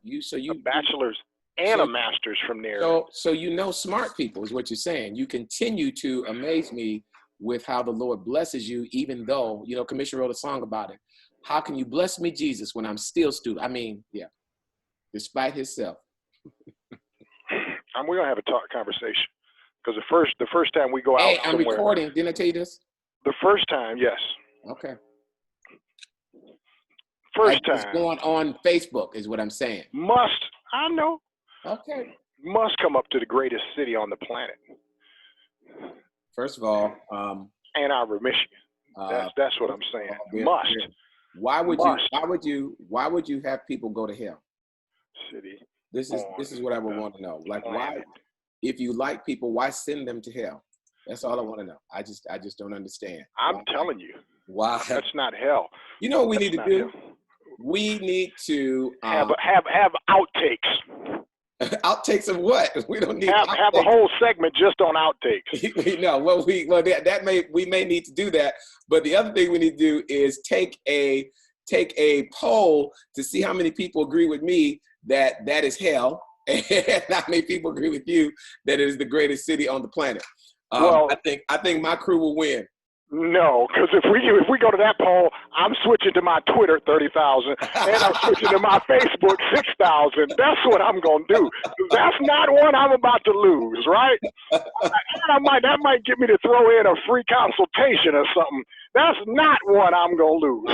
a bachelor's and a master's from there. So you know smart people is what you're saying. You continue to amaze me with how the Lord blesses you, even though, you know, Commissioner wrote a song about it. How can you bless me, Jesus, when I'm still stupid? I mean, yeah, despite himself. We're going to have a conversation. Because the first time we go out I'm somewhere. recording. Didn't I tell you this? The first time, yes. Okay. First time. It's going on Facebook is what I'm saying. I know. Okay. Must come up to the greatest city on the planet. First of all, Ann Arbor, Michigan. That's what I'm saying. Must. Why would you have people go to hell? City. This is what I would want to know. Like, why, if you like people, why send them to hell? That's all I want to know. I just don't understand. I'm telling you. Why? That's not hell. You know what we need to do? Hell. We need to have outtakes. Outtakes of what? We don't need have a whole segment just on outtakes. No, we may need to do that. But the other thing we need to do is take a poll to see how many people agree with me that is hell, and how many people agree with you that it is the greatest city on the planet. I think my crew will win. No, because if we go to that poll, I'm switching to my Twitter 30,000, and I'm switching to my Facebook 6,000. That's what I'm gonna do. That's not one I'm about to lose, right? That might get me to throw in a free consultation or something. That's not one I'm gonna lose.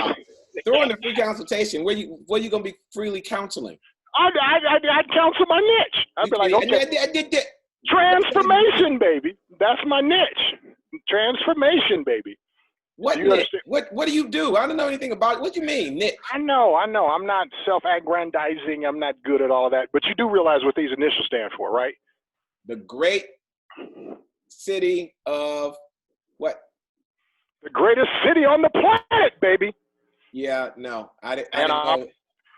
Throw in a free consultation. Where you gonna be freely counseling? I'd counsel my niche. I'd be like, okay, transformation, baby. That's my niche. Transformation, baby. What niche? What do you do? I don't know anything about it. What do you mean, niche? I know. I'm not self-aggrandizing. I'm not good at all that. But you do realize what these initials stand for, right? The great city of what? The greatest city on the planet, baby. Yeah, no. I didn't know.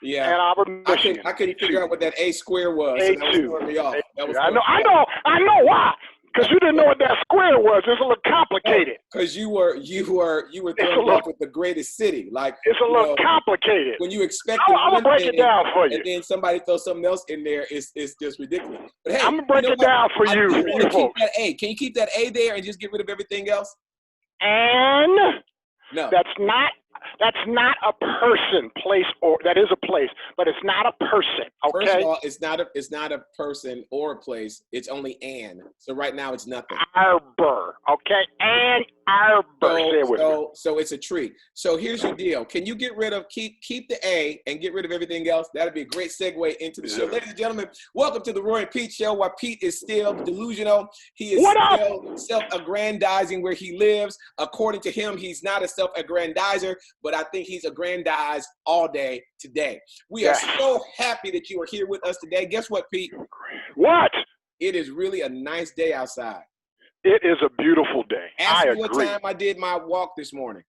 Yeah, Ann Arbor, Michigan. I couldn't figure out what that A square was. A2. So that was throwing me off. I know why. Because you didn't know what that square was. It's a little complicated. Because you were thrown off with the greatest city. Like, it's a little complicated. When you expect I'm gonna break it down for you, and then somebody throws something else in there, it's just ridiculous. But hey, I'm gonna break it down for you. Keep that A. Can you keep that A there and just get rid of everything else? And no, that's not a person, place, or that is a place, but it's not a person. Okay. First of all, it's not a person or a place. It's only Ann. So right now it's nothing. Arbor. Okay. Ann Arbor. So it's a tree. So here's your deal. Can you get rid of keep the A and get rid of everything else? That'd be a great segue into the show. Ladies and gentlemen, welcome to the Roy and Pete Show, where Pete is still delusional. He is still self-aggrandizing where he lives. According to him, he's not a self-aggrandizer, but I think he's aggrandized all day today. We are so happy that you are here with us today. Guess what, Pete? What? It is really a nice day outside. It is a beautiful day. Ask me what time I did my walk this morning.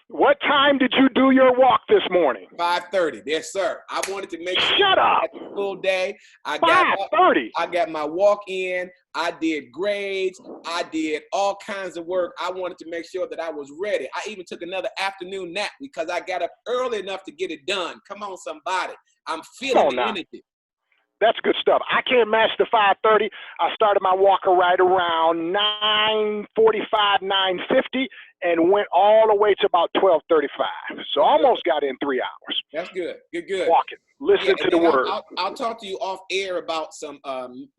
What time did you do your walk this morning? 5:30. Yes, sir. I wanted to make sure Shut up. I had the full day. 5:30. I got my walk in. I did grades. I did all kinds of work. I wanted to make sure that I was ready. I even took another afternoon nap because I got up early enough to get it done. Come on, somebody. I'm feeling the energy. That's good stuff. I can't match the 5:30. I started my walk right around 9:45, 9:50, and went all the way to about 12:35. So almost got in 3 hours. That's good. Good. Walking. Listen to the word. I'll talk to you off air about some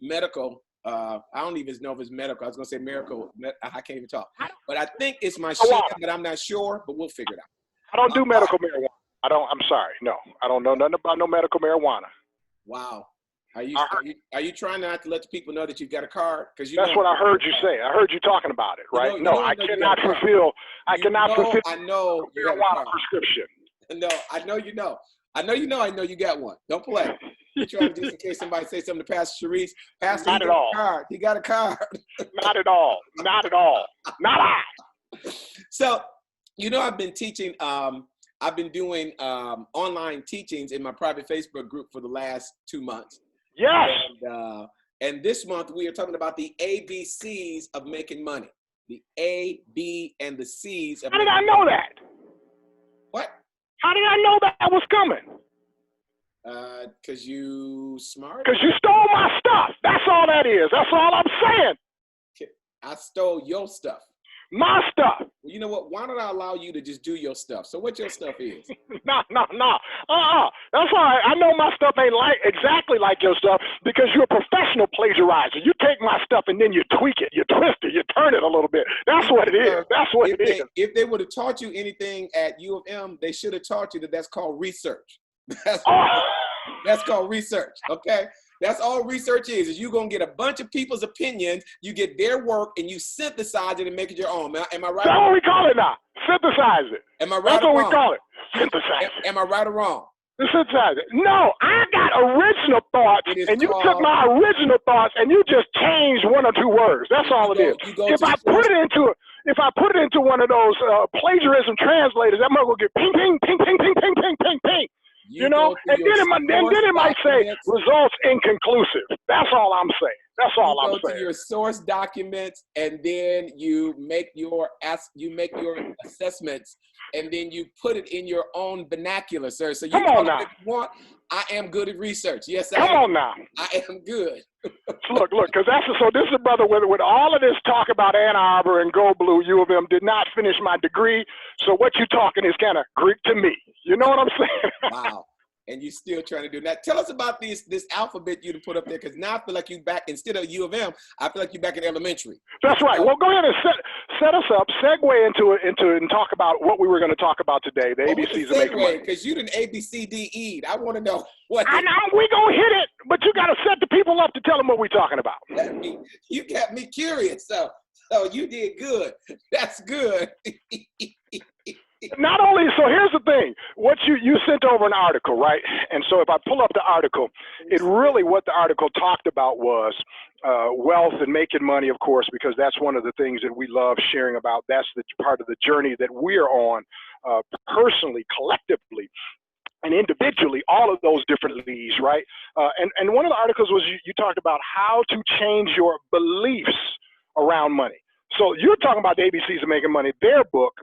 medical. I don't even know if it's medical. I was going to say miracle. I can't even talk. But I think it's my shit, but I'm not sure. But we'll figure it out. I don't do medical marijuana. I'm sorry. No, I don't know nothing about no medical marijuana. Wow. Are you trying not to let the people know that you've got a card? Because that's what I heard you say. I heard you talking about it, right? I cannot fulfill. I know marijuana prescription. No, I know you know. I know you got one. Don't play. You trying just in case somebody say something to Pastor Sharice. Pastor, not at all. He got a card. Not at all. Not at all. Not I. So, I've been teaching. I've been doing online teachings in my private Facebook group for the last 2 months. Yes. And this month we are talking about the ABCs of making money. The A, B, and the C's of How did I know that? What? How did I know that was coming? Because you smart. Because you stole my stuff. That's all that is. That's all I'm saying. I stole your stuff. My stuff. Well, you know what? Why don't I allow you to just do your stuff? So what your stuff is? No. That's all right. I know my stuff ain't exactly like your stuff because you're a professional plagiarizer. You take my stuff and then you tweak it, you twist it, you turn it a little bit. That's what it is. That's what it is. If they would have taught you anything at U of M, they should have taught you that's called research. That's called research, okay? That's all research is you're going to get a bunch of people's opinions, you get their work, and you synthesize it and make it your own. Am I right? That's what we call it now. Synthesize it. Am I right That's or what wrong? we call it. Synthesize it. Am I right or wrong? Synthesize it. No, I got original thoughts, and you took my original thoughts, and you just changed one or two words. That's all it is. If I put it into one of those plagiarism translators, that mother will get ping, ping, ping, ping, ping, ping, ping, ping, ping. You know, and then it might say results inconclusive. That's all I'm saying. That's all I'm saying. You go to your source documents, and then you make your assessments, and then you put it in your own vernacular, sir. So you come on now. If you want, I am good at research. Yes, I am. Come on now. I am good. Look, because this is a brother with all of this talk about Ann Arbor and Go Blue. U of M did not finish my degree, so what you talking is kind of Greek to me. You know what I'm saying? Wow. And you're still trying to do that. Tell us about this alphabet you to put up there, because now I feel like you back, instead of U of M, I feel like you're back in elementary. That's right. Well, go ahead and set us up, segue into and talk about what we were going to talk about today. The ABCs of making money. Because you didn't ABCDE'd. I want to know what. I know we gonna hit it, but you got to set the people up to tell them what we're talking about. You got me curious. So you did good. That's good. Not only, so here's the thing, what you sent over an article, right? And so if I pull up the article, what the article talked about was wealth and making money, of course, because that's one of the things that we love sharing about. That's the part of the journey that we're on personally, collectively, and individually, all of those different leads, right? And one of the articles was you talked about how to change your beliefs around money. So you're talking about the ABCs of making money, that book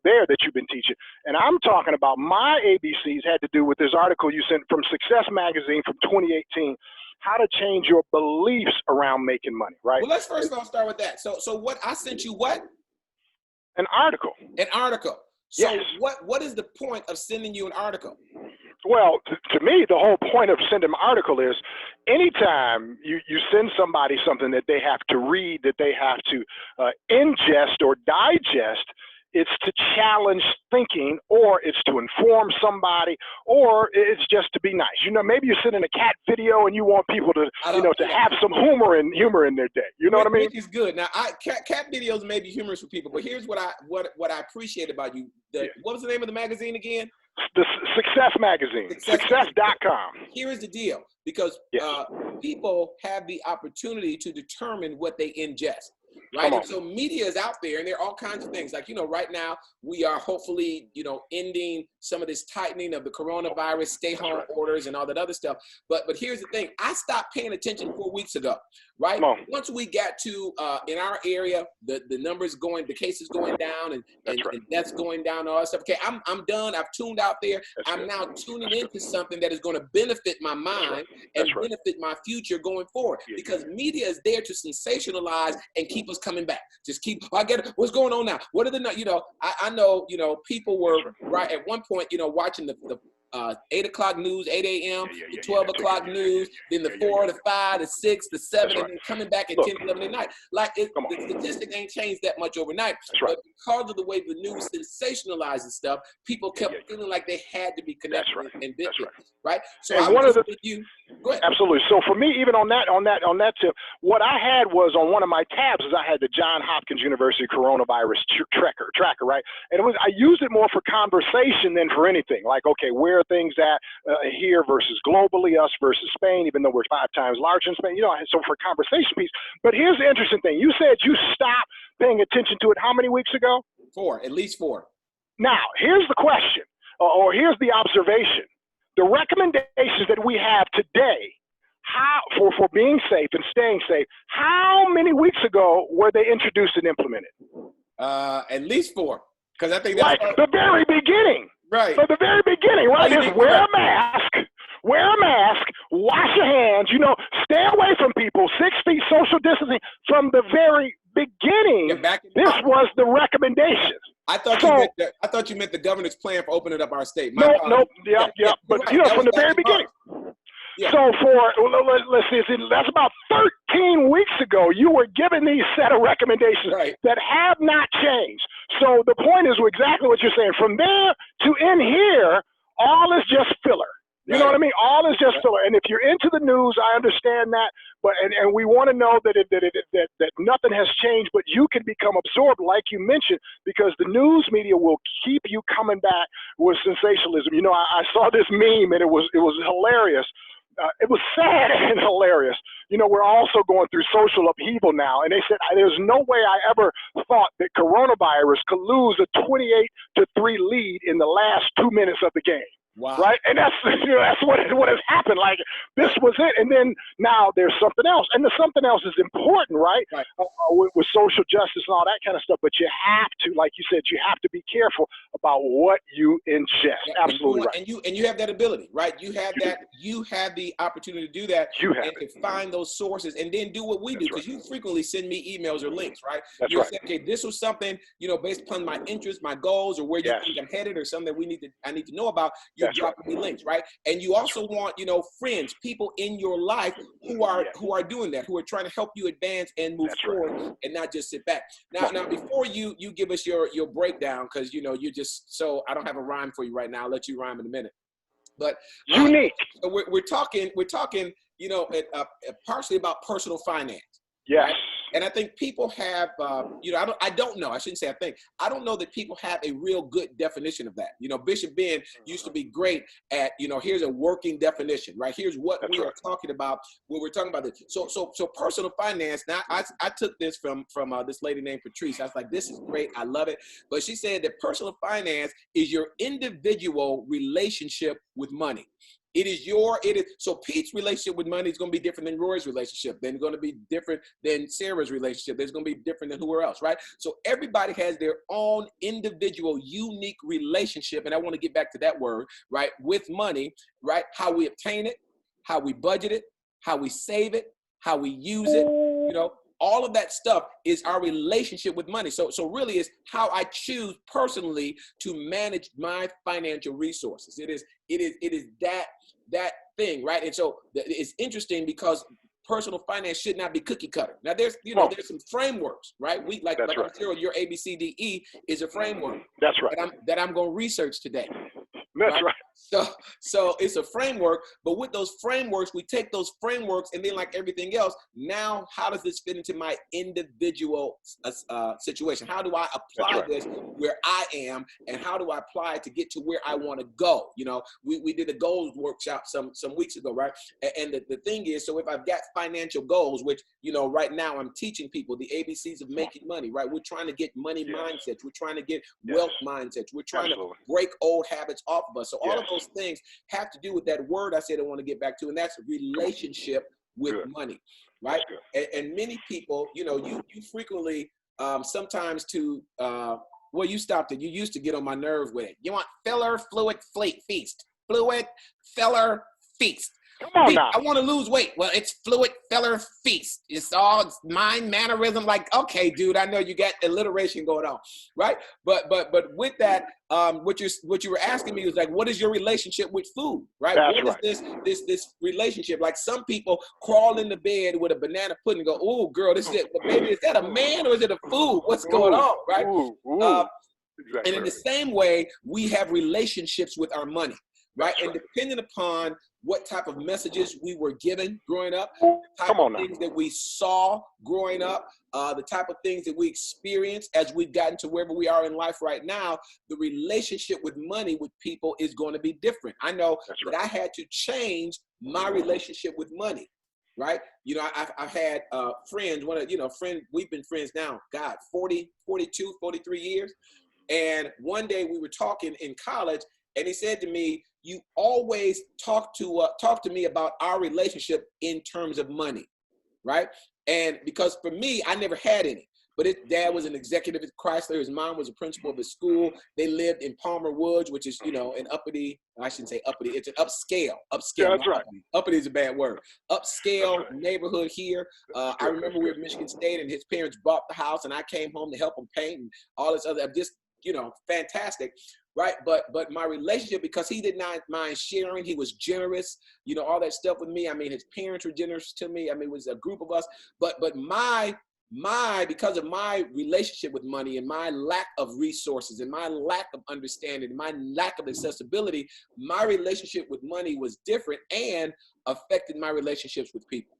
there that you've been teaching. And I'm talking about my ABCs had to do with this article you sent from Success Magazine from 2018, how to change your beliefs around making money, right? Well, let's first of all start with that. So what I sent you, what? An article. An article. So yes. What is the point of sending you an article? Well, to me, the whole point of sending an article is anytime you send somebody something that they have to read, that they have to ingest or digest, it's to challenge thinking, or it's to inform somebody, or it's just to be nice. You know, maybe you're sending a cat video and you want people to, to have some humor in their day. You know what I mean? Which is good. Now, cat videos may be humorous for people, but here's what I appreciate about you. What was the name of the magazine again? The Success Magazine, success.com. Here is the deal, because people have the opportunity to determine what they ingest. Right. And so media is out there, and there are all kinds of things. Like, right now we are hopefully, ending some of this tightening of the coronavirus, stay home orders and all that other stuff. But here's the thing. I stopped paying attention 4 weeks ago. Right. Once we got to in our area, the numbers the cases going down and deaths going down and all that stuff. Okay, I'm done. I've tuned out there. I'm now tuning into something that is going to benefit my mind and benefit my future going forward. Because media is there to sensationalize and keep us coming back. Just keep, I get it. What's going on now? What are the, I know, people were right at one point, watching the 8 o'clock news, 8 a.m., the 12 o'clock news, then the 4, the 5, the 6, the 7, and then coming back at 10, 11 at night. Like, the statistic ain't changed that much overnight. But because of the way the news sensationalizes stuff, people kept feeling like they had to be connected and business. Right? So and I was with you. Go ahead. Absolutely. So for me, even on that tip, what I had was on one of my tabs is I had the Johns Hopkins University coronavirus tracker, right? And I used it more for conversation than for anything. Like, okay, where are things at here versus globally, us versus Spain, even though we're 5 times larger in Spain, so for conversation piece. But here's the interesting thing. You said you stopped paying attention to it how many weeks ago? 4, at least 4. Now, here's the question, or here's the observation. The recommendations that we have today, for being safe and staying safe, how many weeks ago were they introduced and implemented? At least 4, because I think that's the very beginning. Right. From the very beginning, right? Is wear a mask, wear a mask, wash your hands, stay away from people, 6 feet social distancing from the very beginning. This was the recommendation. I thought you meant the governor's plan for opening up our state. Nope. Yep. But right. From the very beginning. Yeah. So let's see, that's about 13 weeks ago, you were given these set of recommendations that have not changed. So the point is exactly what you're saying. From there to in here, all is just filler. You know what I mean? All is just filler. And if you're into the news, I understand that. But and we want to know that nothing has changed, but you can become absorbed, like you mentioned, because the news media will keep you coming back with sensationalism. I saw this meme and it was hilarious. It was sad and hilarious. We're also going through social upheaval now. And they said, there's no way I ever thought that coronavirus could lose a 28-3 lead in the last 2 minutes of the game. Wow. Right. And that's what has happened. Like, this was it. And then now there's something else. And the something else is important, right? With social justice and all that kind of stuff. But you have to, like you said, you have to be careful about what you ingest. Absolutely right. And you have that ability, right? You have the opportunity to do that. And to find those sources and then do what we do. Because you frequently send me emails or links, right? That's right. Say, okay, this was something, based upon my interests, my goals, or where you think I'm headed, or something that I need to know about. You're dropping me links, right? And you also want, friends, people in your life who are doing that, who are trying to help you advance and move forward and not just sit back. Now, before you give us your breakdown, because you just so I don't have a rhyme for you right now. I'll let you rhyme in a minute. But unique. So we're talking, partially about personal finance. Yes. Right? And I think people have, I don't know. I shouldn't say I think. I don't know that people have a real good definition of that. Bishop Ben used to be great at, here's a working definition, right? Here's what we are talking about when we're talking about this. So personal finance. Now, I took this from this lady named Patrice. I was like, this is great. I love it. But she said that personal finance is your individual relationship with money. So Pete's relationship with money is going to be different than Roy's relationship. Then going to be different than Sarah's relationship. There's going to be different than whoever else, right? So everybody has their own individual, unique relationship. And I want to get back to that word, right? With money, right? How we obtain it, how we budget it, how we save it, how we use it, all of that stuff is our relationship with money. So really it's how I choose personally to manage my financial resources. It is that thing, right? And so it's interesting because personal finance should not be cookie cutter. Now there's some frameworks, right? We like I'm sure your ABCDE is a framework. That's right. That I'm going to research today. That's right. So it's a framework, but with those frameworks, we take those frameworks and then, like everything else, now how does this fit into my individual situation? How do I apply this where I am, and how do I apply it to get to where I want to go? We did a goals workshop some weeks ago, right? And the thing is, so if I've got financial goals, which, right now I'm teaching people the ABCs of making money, right? We're trying to get money mindsets. We're trying to get wealth mindsets. We're trying to break old habits off of us. So all of those things have to do with that word I said I want to get back to, and that's relationship with money, right? And many people, you frequently, sometimes you stopped it. You used to get on my nerve with it. You want filler, fluid, feast. Fluid, filler, feast. Come on now. I want to lose weight. Well, it's fluid, feller, feast. It's mind, mannerism. Like, okay, dude, I know you got alliteration going on, right? But with that, what you were asking me was like, what is your relationship with food, right? What is this relationship? Like, some people crawl into bed with a banana pudding and go, "Oh, girl, this is it." But baby, is that a man or is it a food? What's going on, right? And in the same way, we have relationships with our money. Right. And depending upon what type of messages we were given growing up, the type of things that we saw growing up, the type of things that we experienced as we've gotten to wherever we are in life right now, the relationship with money with people is going to be different. I know that I had to change my relationship with money. Right. I've had friends, we've been friends now, 42, 43 years. And one day we were talking in college and he said to me, "You always talk to me about our relationship in terms of money," right? And because for me, I never had any. but his dad was an executive at Chrysler. His mom was a principal of his school. They lived in Palmer Woods, which is, you know, an uppity, I shouldn't say uppity, it's an upscale. Yeah, that's right. Uppity. Uppity is a bad word. Upscale neighborhood here. I remember we were at Michigan State and his parents bought the house and I came home to help him paint and all this other, just, you know, fantastic. Right. But my relationship, because he did not mind sharing, he was generous, you know, all that stuff with me. I mean, his parents were generous to me. I mean, it was a group of us, but because of my relationship with money and my lack of resources and my lack of understanding, and my lack of accessibility, my relationship with money was different and affected my relationships with people.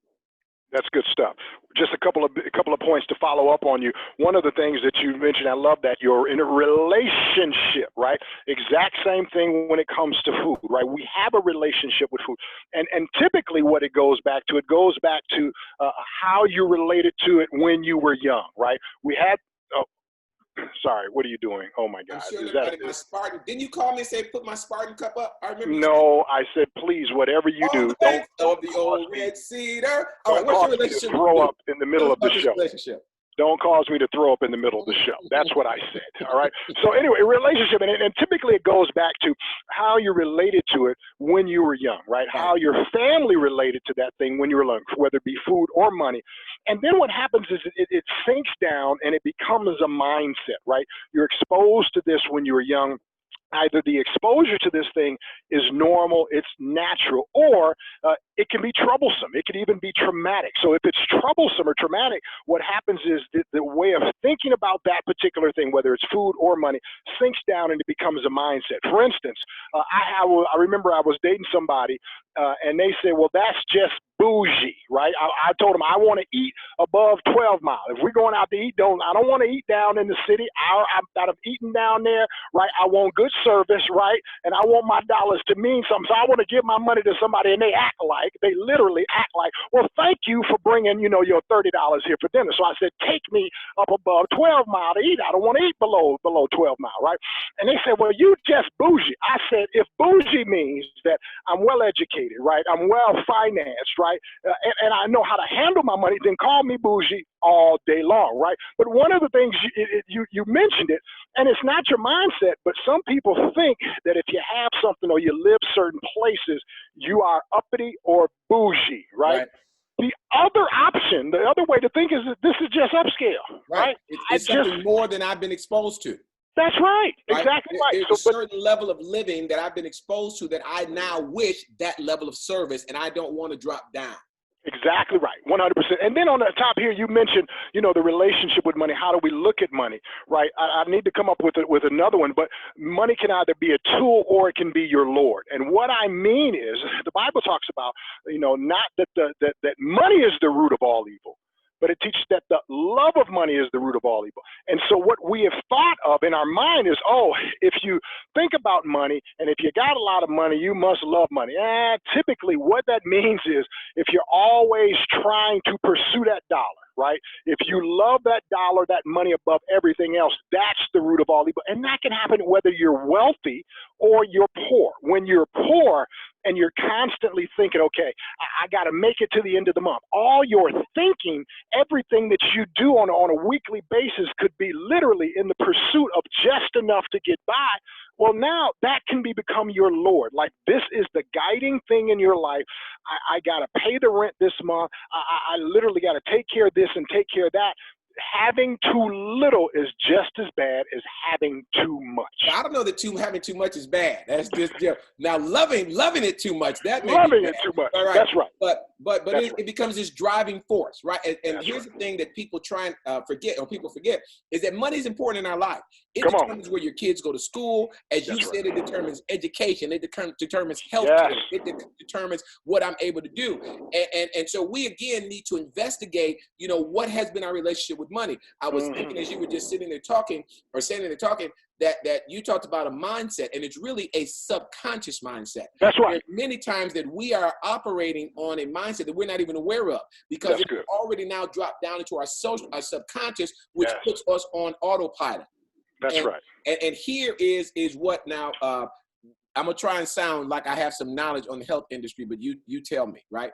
That's good stuff. Just a couple of points to follow up on you. One of the things that you mentioned, I love that you're in a relationship, right? Exact same thing when it comes to food, right? We have a relationship with food, and typically what it goes back to how you related to it when you were young, right? We had. Sorry, what are you doing? Oh my God! I'm sure my Spartan. Didn't you call me and say put my Spartan cup up? I remember. No, I said please, whatever you do, don't the old red cedar. All right, what's your relationship? Throw up in the middle of the show. Relationship. Don't cause me to throw up in the middle of the show. That's what I said. All right. So anyway, relationship, and typically it goes back to how you related to it when you were young, right? How your family related to that thing when you were young, whether it be food or money. And then what happens is it sinks down and it becomes a mindset, right? You're exposed to this when you were young. Either the exposure to this thing is normal, it's natural, or it can be troublesome. It can even be traumatic. So if it's troublesome or traumatic, what happens is the way of thinking about that particular thing, whether it's food or money, sinks down and it becomes a mindset. For instance, I remember I was dating somebody and they said, well, that's just bougie, right? I told them I want to eat above 12 Mile. If we're going out to eat, I don't want to eat down in the city. I've eaten down there, right? I want good service, right? And I want my dollars to mean something. So I want to give my money to somebody and they literally act like, well, thank you for bringing, your $30 here for dinner. So I said, take me up above 12 Mile to eat. I don't want to eat below 12 Mile, right? And they said, well, you just bougie. I said, if bougie means that I'm well educated, right? I'm well financed, right? And I know how to handle my money, then call me bougie all day long, right? But one of the things you mentioned it, and it's not your mindset, but some people think that if you have something or you live certain places, you are uppity or bougie, right? The other option, the other way to think is that this is just upscale, right? It's something more than I've been exposed to. That's right. Exactly right. There's a certain level of living that I've been exposed to that I now wish that level of service, and I don't want to drop down. Exactly right. 100%. And then on the top here, you mentioned, the relationship with money. How do we look at money, right? I need to come up with another one, but money can either be a tool or it can be your Lord. And what I mean is the Bible talks about, not that that money is the root of all evil, but it teaches that the love of money is the root of all evil. And so what we have thought of in our mind is, if you think about money and if you got a lot of money, you must love money. Typically what that means is if you're always trying to pursue that dollar, right? If you love that dollar, that money above everything else, that's the root of all evil. And that can happen whether you're wealthy or you're poor. When you're poor and you're constantly thinking, okay, I got to make it to the end of the month. All your thinking, everything that you do on a weekly basis could be literally in the pursuit of just enough to get by. Well, now that can become your Lord. Like this is the guiding thing in your life. I got to pay the rent this month. I literally got to take care of this and take care of that. Having too little is just as bad as having too much. I don't know that having too much is bad. That's just now loving it too much. That may loving it too much. All right. That's right. But it becomes this driving force, right? And here's the thing that people try and forget is that money is important in our life. It determines where your kids go to school. As you said, it determines education. It determines health care. It determines what I'm able to do. And so we again need to investigate, what has been our relationship with money. I was thinking as you were just standing there talking, that you talked about a mindset, and it's really a subconscious mindset. That's right. There are many times that we are operating on a mindset that we're not even aware of because it's already now dropped down into our subconscious, which puts us on autopilot. That's right. And here is what now I'm gonna try and sound like I have some knowledge on the health industry, but you tell me, right?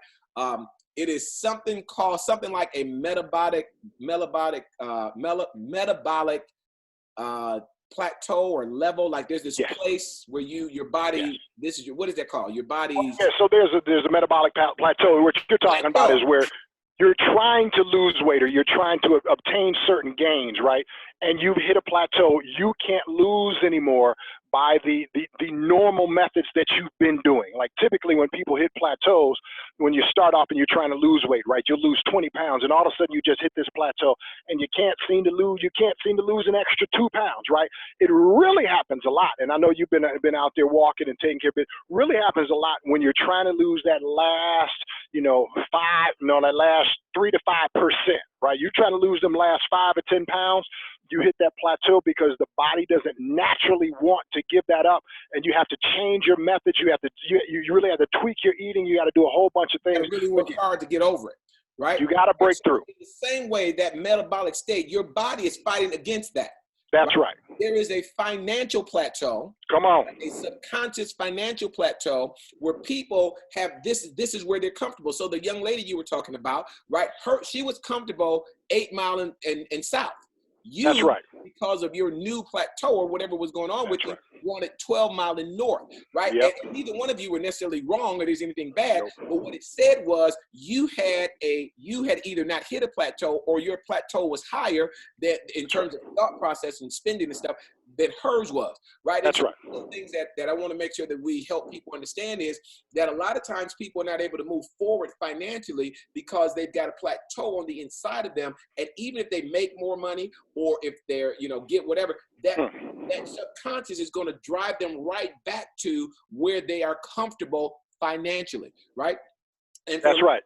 It is something like a metabolic plateau or level. Like there's this place where your body, this is what is that called? Your body's. Yeah, so there's a metabolic plateau. What you're talking about is where you're trying to lose weight or you're trying to obtain certain gains, right? And you've hit a plateau. You can't lose anymore by the normal methods that you've been doing. Like typically when people hit plateaus, when you start off and you're trying to lose weight, right? You'll lose 20 pounds and all of a sudden you just hit this plateau and you can't seem to lose an extra 2 pounds, right? It really happens a lot. And I know you've been out there walking and taking care of it. Really happens a lot when you're trying to lose that last, that last 3 to 5%, right? You're trying to lose them last 5 or 10 pounds. You hit that plateau because the body doesn't naturally want to give that up, and you have to change your methods. You really have to tweak your eating. You got to do a whole bunch of things. You really work hard to get over it, right? You got to break through. In the same way, that metabolic state, your body is fighting against that. That's right. There is a financial plateau. Come on. A subconscious financial plateau where people have this is where they're comfortable. So the young lady you were talking about, right? She was comfortable 8 Mile and south. That's right. Because of your new plateau or whatever was going on with you, wanted 12 Mile and north, right? Yep. And neither one of you were necessarily wrong or there's anything bad, but what it said was you had either not hit a plateau or your plateau was higher that in terms of thought process and spending and stuff than hers was, right? That's right. One of the things that I want to make sure that we help people understand is that a lot of times people are not able to move forward financially because they've got a plateau on the inside of them. And even if they make more money or if they're, get whatever, that subconscious is going to drive them right back to where they are comfortable financially, right? And that's right.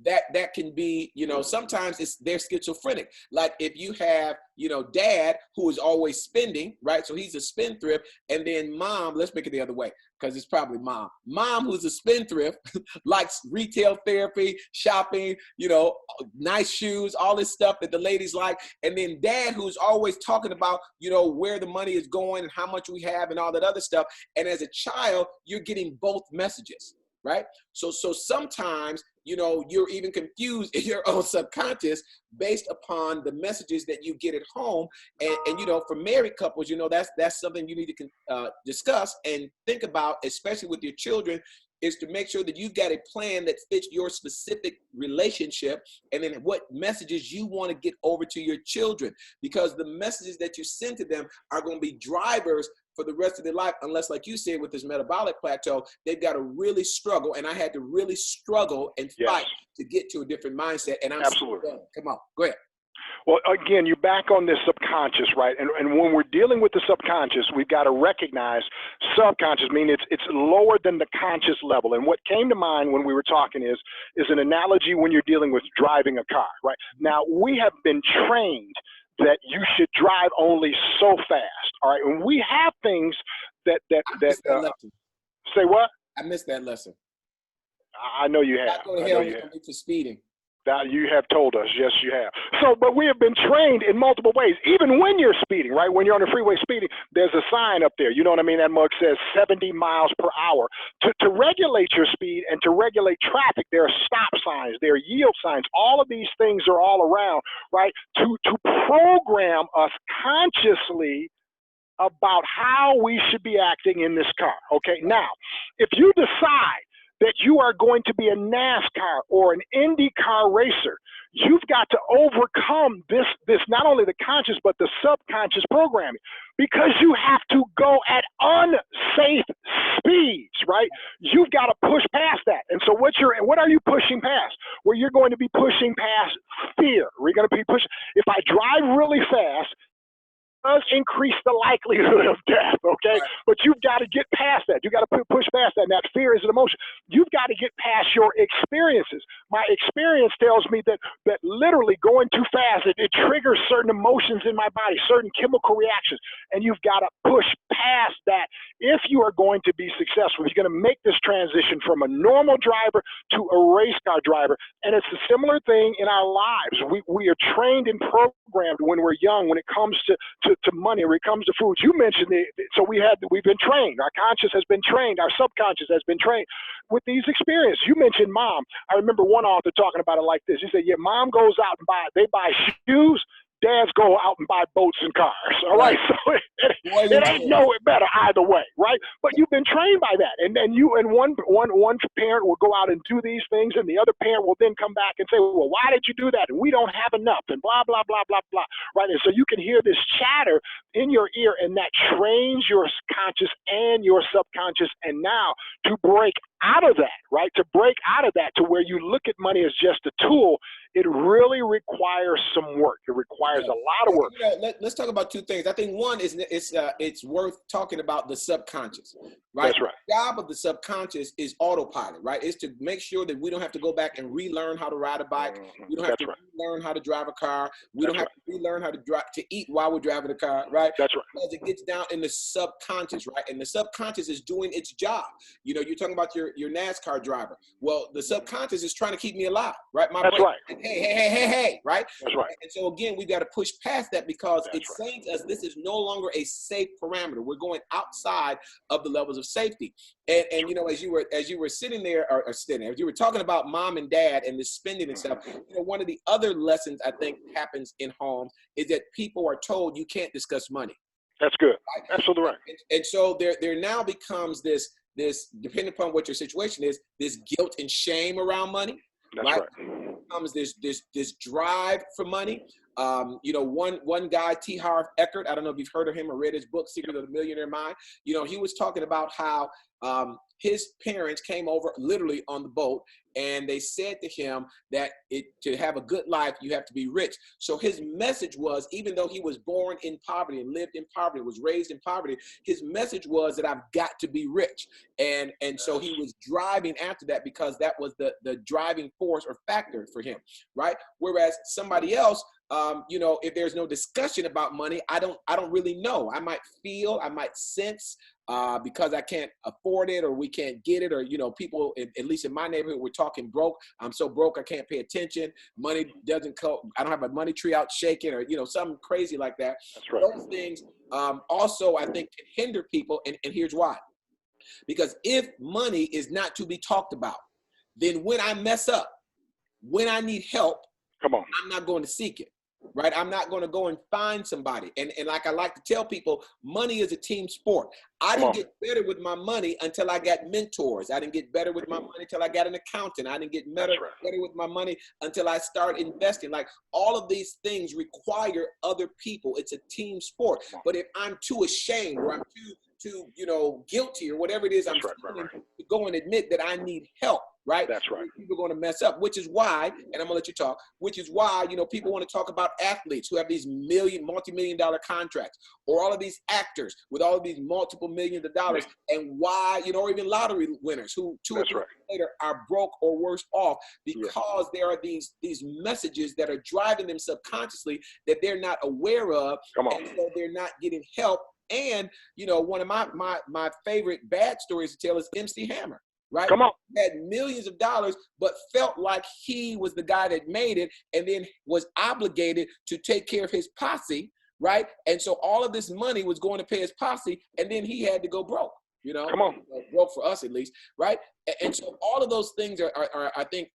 That can be, sometimes they're schizophrenic. Like if you have, dad who is always spending, right? So he's a spendthrift, and then mom, let's make it the other way because it's probably mom. Mom who's a spendthrift likes retail therapy, shopping, nice shoes, all this stuff that the ladies like. And then dad who's always talking about, where the money is going and how much we have and all that other stuff. And as a child, you're getting both messages. Right? So sometimes, you're even confused in your own subconscious based upon the messages that you get at home. And for married couples, that's something you need to discuss and think about, especially with your children, is to make sure that you've got a plan that fits your specific relationship and then what messages you want to get over to your children, because the messages that you send to them are going to be drivers for the rest of their life, unless, like you said, with this metabolic plateau, they've got to really struggle. And I had to really struggle and fight to get to a different mindset. And I'm absolutely. Come on, go ahead. Well, again, you're back on this subconscious, right? And when we're dealing with the subconscious, we've got to recognize subconscious, meaning it's lower than the conscious level. And what came to mind when we were talking is an analogy when you're dealing with driving a car, right? Now, we have been trained that you should drive only so fast, all right? And we have things that say what? I missed that lesson. I know you have. Not going to hell for speeding. That you have told us, yes, you have. So, but we have been trained in multiple ways. Even when you're speeding, right? When you're on the freeway speeding, there's a sign up there. You know what I mean? That mug says 70 miles per hour. To regulate your speed and to regulate traffic, there are stop signs, there are yield signs. All of these things are all around, right? To program us consciously about how we should be acting in this car. Okay, now, if you decide that you are going to be a NASCAR or an IndyCar racer, you've got to overcome this not only the conscious but the subconscious programming, because you have to go at unsafe speeds, right? You've got to push past that. And so what are you pushing past? Well, you're going to be pushing past fear. We're going to be pushing. If I drive really fast, does increase the likelihood of death, okay? Right. But you've got to get past that. You got to push past that. And that fear is an emotion. You've got to get past your experiences. My experience tells me that literally going too fast, it triggers certain emotions in my body, certain chemical reactions, and you've got to push past that if you are going to be successful. You're going to make this transition from a normal driver to a race car driver, and it's a similar thing in our lives. We are trained and programmed when we're young when it comes to to money, when it comes to food, you mentioned so we've been trained. Our conscious has been trained. Our subconscious has been trained with these experiences. You mentioned mom. I remember one author talking about it like this. He said, yeah, mom goes out and they buy shoes. Dads go out and buy boats and cars. All right. So it ain't no better either way. Right. But you've been trained by that. And then one parent will go out and do these things, and the other parent will then come back and say, well, why did you do that? And we don't have enough, and blah, blah, blah, blah, blah. Right. And so you can hear this chatter in your ear, and that trains your conscious and your subconscious. And now to break out of that, right? To break out of that to where you look at money as just a tool, it really requires some work. It requires a lot of work. Let's talk about two things. I think one is it's worth talking about the subconscious, right? That's right. The job of the subconscious is autopilot, right? It's to make sure that we don't have to go back and relearn how to ride a bike. Mm-hmm. We don't have to relearn how to drive a car. We don't have to relearn how to eat while we're driving a car, right? That's right. Because it gets down in the subconscious, right? And the subconscious is doing its job. You know, you're talking about your NASCAR driver. Well, the subconscious is trying to keep me alive, right? That's right. Hey, right? That's right. And so again, we got to push past that because it's saying to us this is no longer a safe parameter. We're going outside of the levels of safety. And you know, as you were sitting there as you were talking about mom and dad and the spending and stuff, you know, one of the other lessons I think happens in homes is that people are told you can't discuss money. That's good. Right? Absolutely right. And so there now becomes this, depending upon what your situation is, this guilt and shame around money. That's right. Comes this drive for money. You know, one guy, T. Harv Eckert, I don't know if you've heard of him or read his book, Secret of the Millionaire Mind. You know, he was talking about how his parents came over literally on the boat, and they said to him that to have a good life, you have to be rich. So his message was, even though he was born in poverty and lived in poverty, was raised in poverty, his message was that I've got to be rich. And so he was driving after that because that was the driving force or factor for him, right? Whereas somebody else, you know, if there's no discussion about money, I don't really know. I might feel, I might sense, because I can't afford it or we can't get it, or, you know, people, at least in my neighborhood, we're talking broke. I'm so broke I can't pay attention. Money doesn't come. I don't have a money tree out shaking, or, you know, something crazy like that. That's right. Those things also, I think, can hinder people, and here's why. Because if money is not to be talked about, then when I mess up, when I need help, come on, I'm not going to seek it. Right? I'm not going to go and find somebody. And like I like to tell people, money is a team sport. I didn't get better with my money until I got mentors. I didn't get better with my money until I got an accountant. I didn't get better with my money until I started investing. Like, all of these things require other people. It's a team sport. But if I'm too ashamed, or I'm too you know, guilty, or whatever it is I'm feeling, to go and admit that I need help, right? That's right. People are going to mess up, which is why, and I'm going to let you talk, which is why, you know, people want to talk about athletes who have these multi-million-dollar contracts, or all of these actors with all of these multiple millions of dollars, and why, you know, or even lottery winners who 2 or 3 years later are broke or worse off because there are these messages that are driving them subconsciously that they're not aware of, and so they're not getting help. And, you know, one of my favorite bad stories to tell is MC Hammer, right? Come on. He had millions of dollars, but felt like he was the guy that made it, and then was obligated to take care of his posse, right? And so all of this money was going to pay his posse, and then he had to go broke, you know? Come on. Broke for us, at least, right? And so all of those things are I think,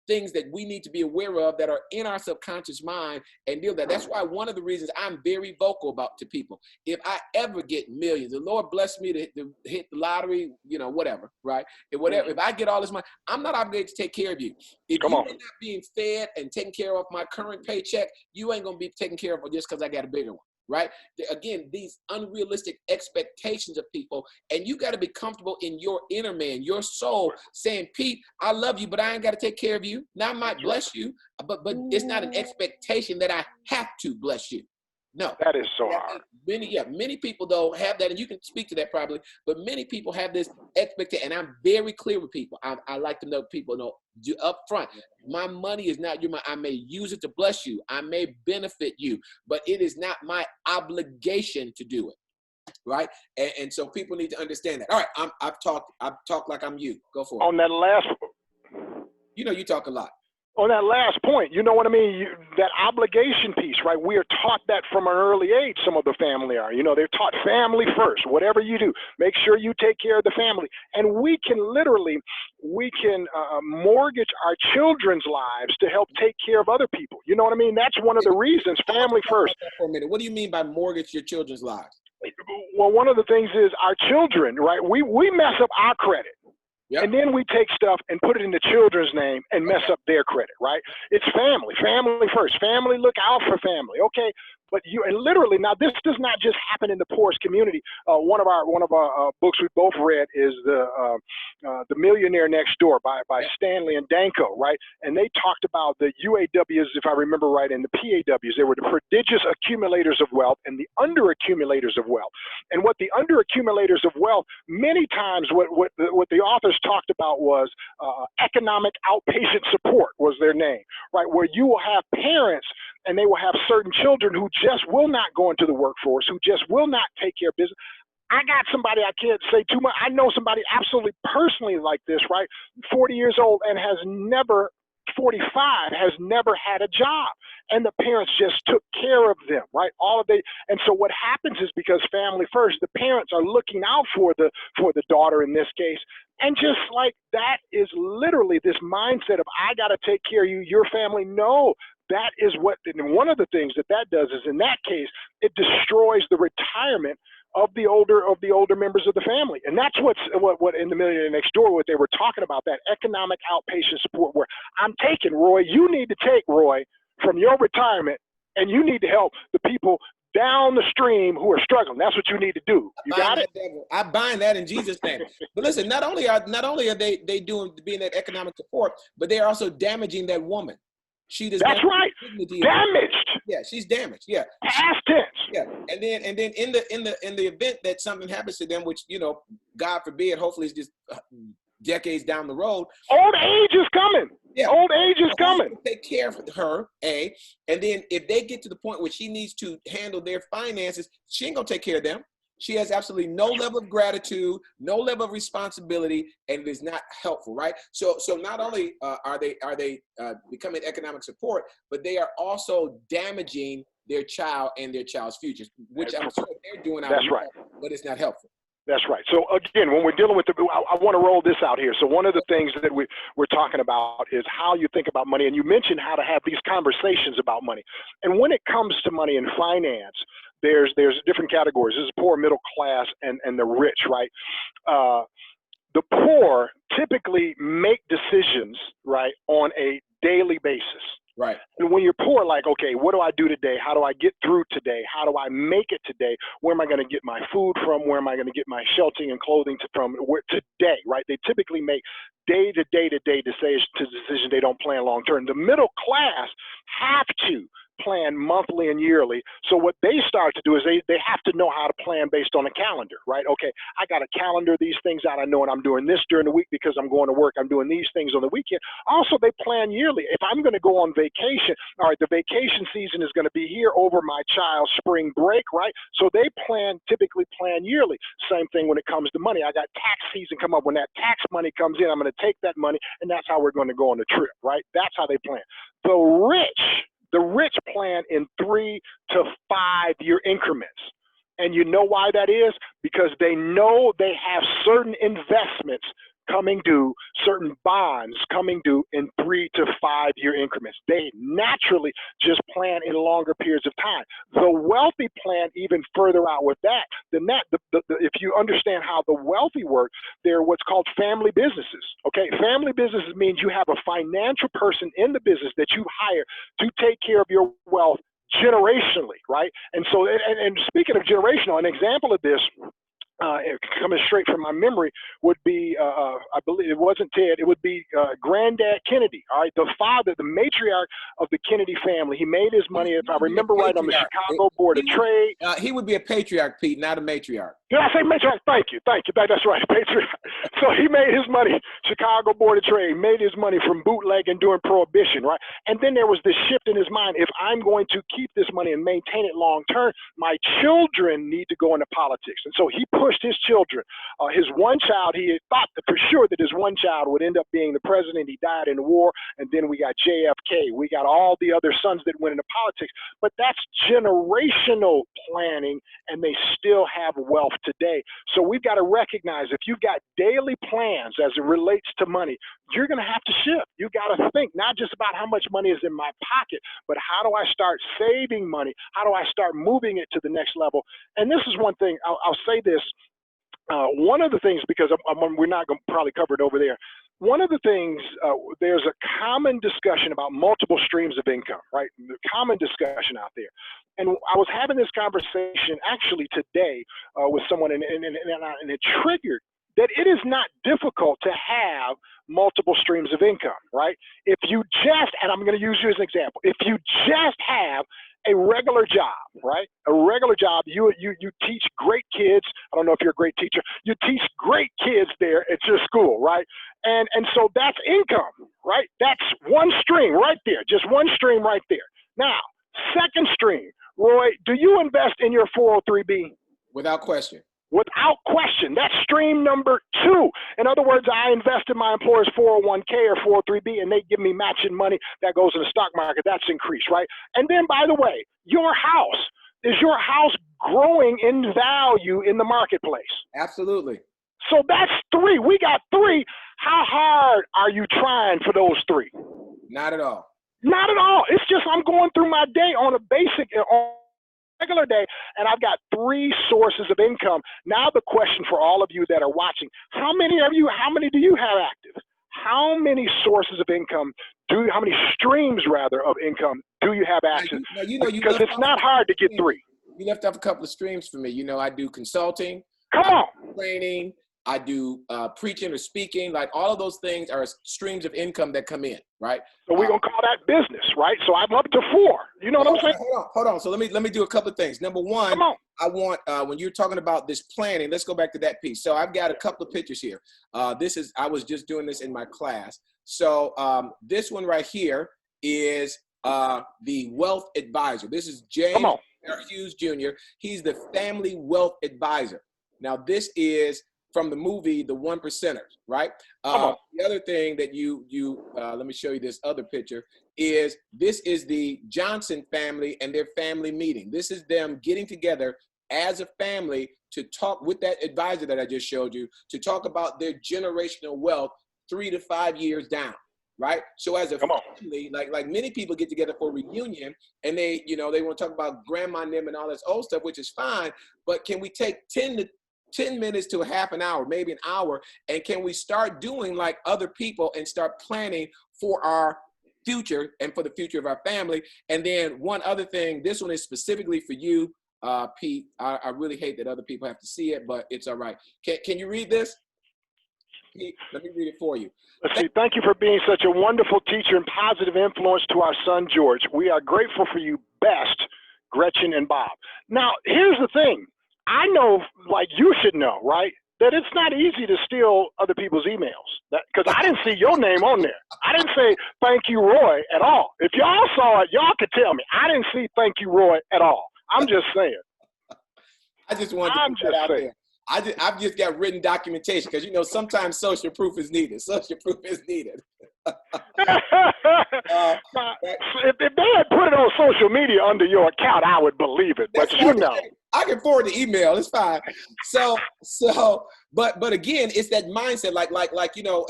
things that we need to be aware of that are in our subconscious mind and deal with that. That's why one of the reasons I'm very vocal about to people, if I ever get millions, the Lord bless me to hit the lottery, you know, whatever, right? If I get all this money, I'm not obligated to take care of you. If you're not being fed and taken care of my current paycheck, you ain't going to be taken care of just because I got a bigger one. Right? Again, these unrealistic expectations of people, and you got to be comfortable in your inner man, your soul, saying, Pete, I love you, but I ain't got to take care of you. Now I might bless you, but it's not an expectation that I have to bless you. No. That is so hard. Many people, though, have that, and you can speak to that probably, but many people have this expectation, and I'm very clear with people. I like to know people know up front, my money is not your money. I may use it to bless you. I may benefit you, but it is not my obligation to do it. Right? And so people need to understand that. All right, I've talked like I'm you. Go for it. On that last, you know, you talk a lot. on that last point, you know what I mean? That obligation piece, right? We are taught that from an early age, some of the family are. You know, they're taught family first. Whatever you do, make sure you take care of the family. And we can literally, mortgage our children's lives to help take care of other people. You know what I mean? That's one of the reasons, family first. For a minute, what do you mean by mortgage your children's lives? Well, one of the things is our children, right? We mess up our credit. Yep. And then we take stuff and put it in the children's name and mess up their credit, right? It's family first. Family, look out for family, okay? But and literally, now this does not just happen in the poorest community. One of our books we both read is the Millionaire Next Door by Stanley and Danko, right? And they talked about the UAWs, if I remember right, and the PAWs. They were the prodigious accumulators of wealth and the underaccumulators of wealth. And what the underaccumulators of wealth, many times, what the authors talked about was economic outpatient support was their name, right? Where you will have parents and they will have certain children who just will not go into the workforce, who just will not take care of business. I got somebody, I can't say too much. I know somebody absolutely personally like this, right? 40 years old and has never 45, has never had a job, and the parents just took care of them, right? And so what happens is, because family first, the parents are looking out for the daughter in this case, and just like that is literally this mindset of, I got to take care of you, your family. No, that is what, and one of the things that does is, in that case, it destroys the retirement of the older members of the family. And that's what in the Millionaire Next Door, what they were talking about, that economic outpatient support, where I'm taking, Roy, you need to take, Roy, from your retirement, and you need to help the people down the stream who are struggling. That's what you need to do. You got it? I bind that in Jesus' name. But listen, not only are they doing being that economic support, but they are also damaging that woman. She does. That's right. Damaged. Yeah, she's damaged. Yeah. Past tense. Yeah, and then in the event that something happens to them, which, you know, God forbid, hopefully it's just decades down the road. Old age is coming. Yeah, old age is coming. Take care of her, and then if they get to the point where she needs to handle their finances, she ain't gonna take care of them. She has absolutely no level of gratitude, no level of responsibility, and it is not helpful, right? So not only are they becoming economic support, but they are also damaging their child and their child's futures, which I'm sure they're doing out of love, but it's not helpful. That's right. So again, when we're dealing with I want to roll this out here. So one of the things that we're talking about is how you think about money. And you mentioned how to have these conversations about money. And when it comes to money and finance, there's different categories. There's poor, middle class, and the rich, right? The poor typically make decisions, right, on a daily basis. Right. And when you're poor, like, okay, what do I do today? How do I get through today? How do I make it today? Where am I going to get my food from? Where am I going to get my shelter and clothing from? Today, right? They typically make day-to-day decisions. They don't plan long-term. The middle class have to plan monthly and yearly. So what they start to do is they have to know how to plan based on a calendar, right? Okay, I got to calendar these things out. I know what I'm doing this during the week because I'm going to work. I'm doing these things on the weekend. Also, they plan yearly. If I'm going to go on vacation, all right, the vacation season is going to be here over my child's spring break, right? So they typically plan yearly. Same thing when it comes to money. I got tax season come up. When that tax money comes in, I'm going to take that money, and that's how we're going to go on the trip, right? That's how they plan. The rich plan in 3 to 5 year increments. And you know why that is? Because they know they have certain investments coming due, certain bonds coming due in 3 to 5 year increments. They naturally just plan in longer periods of time. The wealthy plan even further out with that. If you understand how the wealthy work, they're what's called family businesses. Okay, family businesses means you have a financial person in the business that you hire to take care of your wealth generationally, right? And so, and speaking of generational, an example of this, coming straight from my memory, would be, I believe it wasn't Ted, it would be Granddad Kennedy, all right? The father, the matriarch of the Kennedy family. He made his money, if I remember right, on the Chicago Board of Trade. He would be a patriarch, Pete, not a matriarch. Did I say Patriot? Thank you. That's right, Patriot. So he made his money, Chicago Board of Trade, made his money from bootlegging during Prohibition, right? And then there was this shift in his mind. If I'm going to keep this money and maintain it long term, my children need to go into politics. And so he pushed his children. His one child, he had thought for sure that his one child would end up being the president. He died in the war. And then we got JFK. We got all the other sons that went into politics. But that's generational planning, and they still have wealth today. So we've got to recognize if you've got daily plans as it relates to money, you're going to have to shift. You got to think not just about how much money is in my pocket, but how do I start saving money? How do I start moving it to the next level? And this is one thing, I'll say this. One of the things, because we're not going to probably cover it over there, one of the things, there's a common discussion about multiple streams of income, right? The common discussion out there. And I was having this conversation actually today with someone, and it triggered that it is not difficult to have multiple streams of income, right? If you just, and I'm going to use you as an example, if you just have a regular job, right? A regular job, you teach great kids. I don't know if you're a great teacher. You teach great kids there at your school, right? And so that's income, right? That's one stream right there, just one stream right there. Now, second stream, Roy, do you invest in your 403B? Without question. Without question. That's stream number 2. In other words, I invest in my employer's 401k or 403b, and they give me matching money that goes in the stock market. That's increased, right? And then, by the way, your house. Is your house growing in value in the marketplace? Absolutely. So that's 3. We got 3. How hard are you trying for those 3? Not at all. Not at all. It's just I'm going through my day on a regular day, and I've got 3 sources of income. Now the question for all of you that are watching, how many do you have active? How many sources of income how many streams rather of income do you have active? Because it's not hard to get 3. You left off a couple of streams for me. I do consulting. Come on. Training. I do preaching or speaking. Like all of those things are streams of income that come in, right? So we're gonna call that business, right? So I'm up to 4. You know what I'm saying? Hold on. So let me do a couple of things. Number one, I want when you're talking about this planning, let's go back to that piece. So I've got a couple of pictures here. I was just doing this in my class. So this one right here is the wealth advisor. This is James Hughes Jr. He's the family wealth advisor. Now this is from the movie The One Percenters, right? The other thing that let me show you this other picture, this is the Johnson family and their family meeting. This is them getting together as a family to talk with that advisor that I just showed you, to talk about their generational wealth 3 to 5 years down, right? So as a family, like many people get together for a reunion and they want to talk about grandma and them and all this old stuff, which is fine, but can we take 10 minutes to a half an hour, maybe an hour, and can we start doing like other people and start planning for our future and for the future of our family? And then one other thing, this one is specifically for you, Pete. I really hate that other people have to see it, but it's all right. Can you read this? Pete, let me read it for you. Let's see. Thank you for being such a wonderful teacher and positive influence to our son, George. We are grateful for you. Best, Gretchen and Bob. Now, here's the thing. I know, like you should know, right, that it's not easy to steal other people's emails. Because I didn't see your name on there. I didn't say thank you, Roy, at all. If y'all saw it, y'all could tell me. I didn't see thank you, Roy, at all. I'm just saying. I just wanted to put that out there. I've just got written documentation because, sometimes social proof is needed. Social proof is needed. If they had put it on social media under your account, I would believe it. But I can forward the email. It's fine. But again, it's that mindset. Like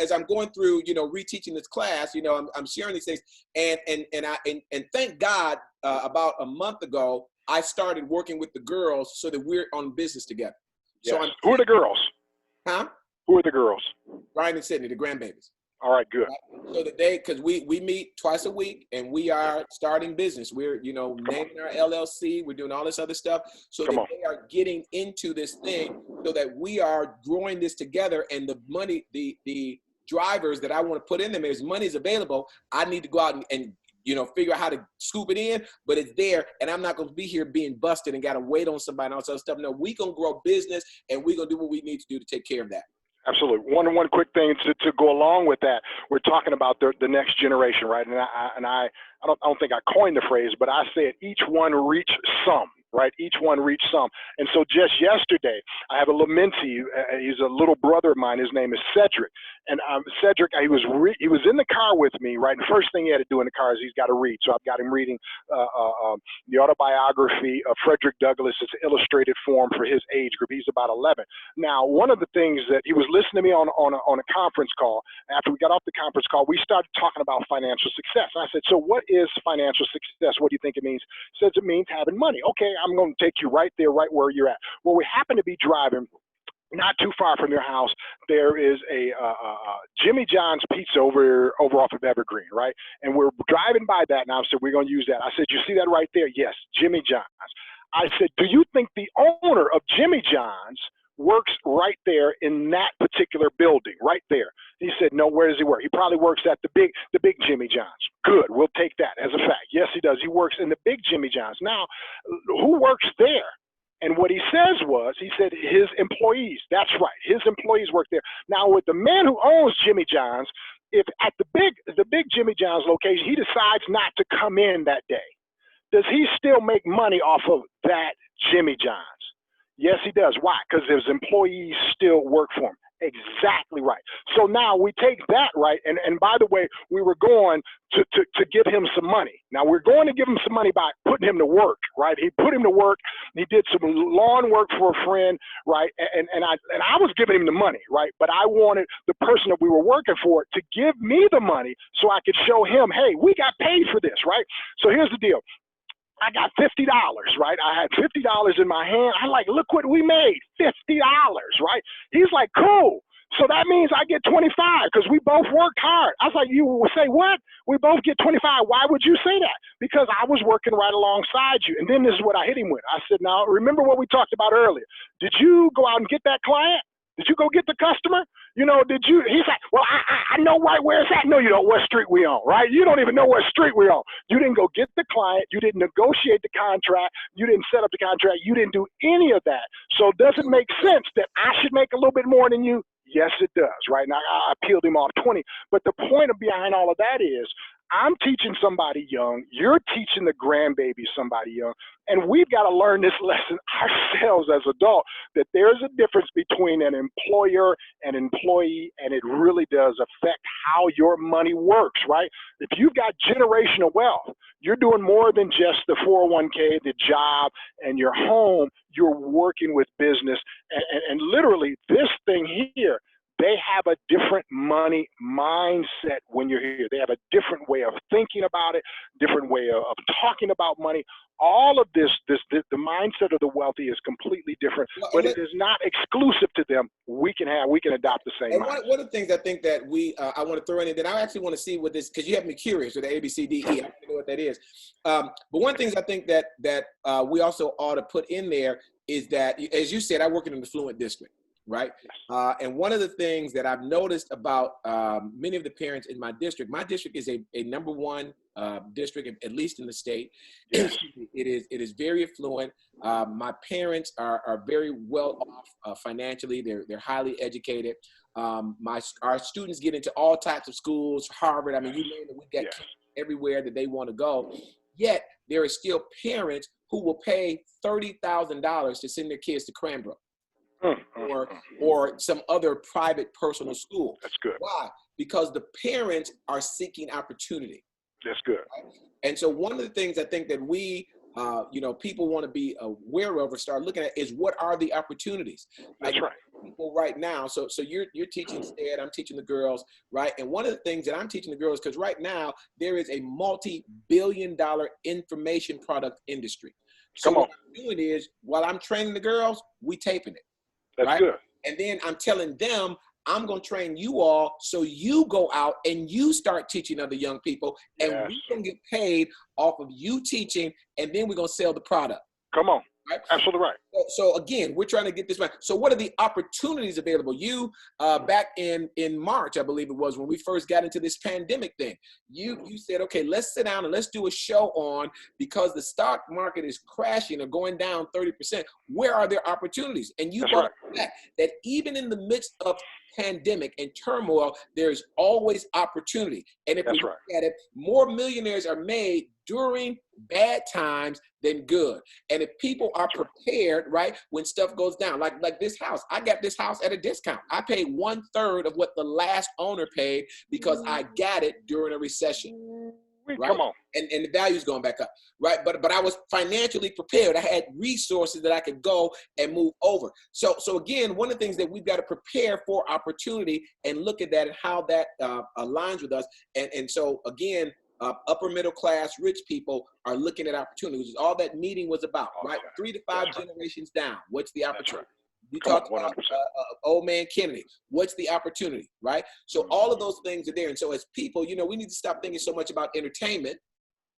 as I'm going through, reteaching this class, I'm sharing these things, and thank God, about a month ago, I started working with the girls so that we're on business together. Yes. So who are the girls? Huh? Who are the girls? Ryan and Sydney, the grandbabies. All right, good. So because we meet twice a week and we are starting business. We're, naming our LLC. We're doing all this other stuff. So that they are getting into this thing so that we are growing this together, and the money, the drivers that I want to put in them is money is available. I need to go out and figure out how to scoop it in, but it's there. And I'm not going to be here being busted and got to wait on somebody and all that other stuff. No, we going to grow business, and we're going to do what we need to do to take care of that. Absolutely. One quick thing to go along with that. We're talking about the next generation, right? And I don't think I coined the phrase, but I said each one reach some. Right, each one reach some. And so just yesterday, I have a Lamenti. He's a little brother of mine. His name is Cedric. And Cedric, he was in the car with me. Right, and the first thing he had to do in the car is he's got to read. So I've got him reading the autobiography of Frederick Douglass. It's an illustrated form for his age group. He's about 11. Now, one of the things that he was listening to me on a conference call. After we got off the conference call, we started talking about financial success. And I said, so what is financial success? What do you think it means? He says it means having money. Okay, I'm going to take you right there, right where you're at. Well, we happen to be driving not too far from your house. There is a Jimmy John's Pizza over off of Evergreen, right? And we're driving by that, and I said, we're going to use that. I said, you see that right there? Yes, Jimmy John's. I said, do you think the owner of Jimmy John's works right there in that particular building, right there? He said, no, where does he work? He probably works at the big Jimmy John's. Good, we'll take that as a fact. Yes, he does. He works in the big Jimmy John's. Now, who works there? And what he said his employees. That's right, his employees work there. Now, with the man who owns Jimmy John's, if at the big Jimmy John's location, he decides not to come in that day, does he still make money off of that Jimmy John's? Yes, he does. Why? Because his employees still work for him. Exactly right. So now we take that, right? And by the way, we were going to give him some money. Now we're going to give him some money by putting him to work, right? He put him to work. He did some lawn work for a friend, right? And I was giving him the money, right? But I wanted the person that we were working for to give me the money so I could show him, hey, we got paid for this, right? So here's the deal. I got $50, right? I had $50 in my hand. I'm like, look what we made, $50, right? He's like, cool. So that means I get 25 because we both worked hard. I was like, you will say what? We both get 25. Why would you say that? Because I was working right alongside you. And then this is what I hit him with. I said, now, remember what we talked about earlier. Did you go out and get that client? Did you go get the customer? He's like, well, I know right where it's at. No, you don't. What street we on, right? You don't even know what street we on. You didn't go get the client. You didn't negotiate the contract. You didn't set up the contract. You didn't do any of that. So does it make sense that I should make a little bit more than you? Yes, it does, right? Now, I peeled him off 20. But the point behind all of that is I'm teaching somebody young. You're teaching the grandbaby somebody young. And we've got to learn this lesson ourselves as adults, that there's a difference between an employer and employee, and it really does affect how your money works, right? If you've got generational wealth, you're doing more than just the 401k, the job, and your home. You're working with business. And literally, this thing here, they have a different money mindset when you're here. They have a different way of thinking about it, different way of talking about money. All of the mindset of the wealthy is completely different, but it is not exclusive to them. We can adopt the same mindset. One of the things I think that I want to throw in, and then I actually want to see what this, because you have me curious with the ABCDE. I don't know what that is. But one of the things I think that we also ought to put in there is that, as you said, I work in an affluent district. Right. And one of the things that I've noticed about many of the parents in my district is a number one district, at least in the state. Yes. It is very affluent. My parents are very well off financially. They're highly educated. Our students get into all types of schools, Harvard. I mean, you name it, we got kids everywhere that they want to go. Yet there are still parents who will pay $30,000 to send their kids to Cranbrook. Or some other private personal school. That's good. Why? Because the parents are seeking opportunity. That's good. Right? And so one of the things I think that we, people want to be aware of or start looking at is what are the opportunities. That's right. People right now. So you're teaching STED, I'm teaching the girls, right? And one of the things that I'm teaching the girls, because right now there is a multi-billion-dollar information product industry. So what I'm doing is, while I'm training the girls, we taping it. That's right? Good. And then I'm telling them, I'm going to train you all so you go out and you start teaching other young people, and we can get paid off of you teaching, and then we're going to sell the product. Come on. Right? Absolutely right. So again, we're trying to get this right. So what are the opportunities available? You back in March, I believe it was, when we first got into this pandemic thing, you said, okay, let's sit down and let's do a show on, because the stock market is crashing or going down 30%. Where are there opportunities? And you brought up the fact that even in the midst of pandemic and turmoil, there's always opportunity. And if we look at it, more millionaires are made during bad times than good. And if people are prepared, right, when stuff goes down, like this house, I got this house at a discount. I paid 1/3 of what the last owner paid because I got it during a recession. Right? Come on. And the value's going back up, right? But I was financially prepared. I had resources that I could go and move over. So again, one of the things that we've got to prepare for opportunity and look at that and how that aligns with us. And so again, upper middle class, rich people are looking at opportunity, which is all that meeting was about, right? 3 to 5 generations down. What's the opportunity? You talked about old man Kennedy. What's the opportunity, right? So all of those things are there. And so as people, we need to stop thinking so much about entertainment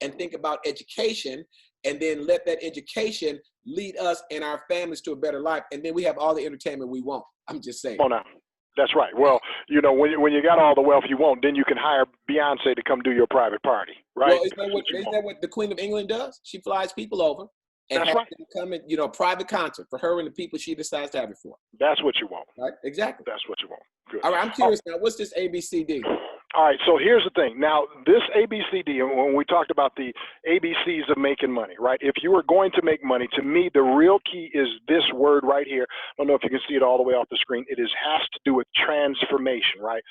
and think about education, and then let that education lead us and our families to a better life. And then we have all the entertainment we want. I'm just saying. Oh, no. That's right. Well, when you got all the wealth you want, then you can hire Beyonce to come do your private party, right? Well, isn't that what the Queen of England does? She flies people over and has them come in, private concert for her and the people she decides to have it for. That's what you want. Right? Exactly. That's what you want. Good. All right, I'm curious now. What's this ABCD? All right, so here's the thing. Now, this ABCD, and when we talked about the ABCs of making money, right? If you are going to make money, to me, the real key is this word right here. I don't know if you can see it all the way off the screen. It has to do with transformation, right?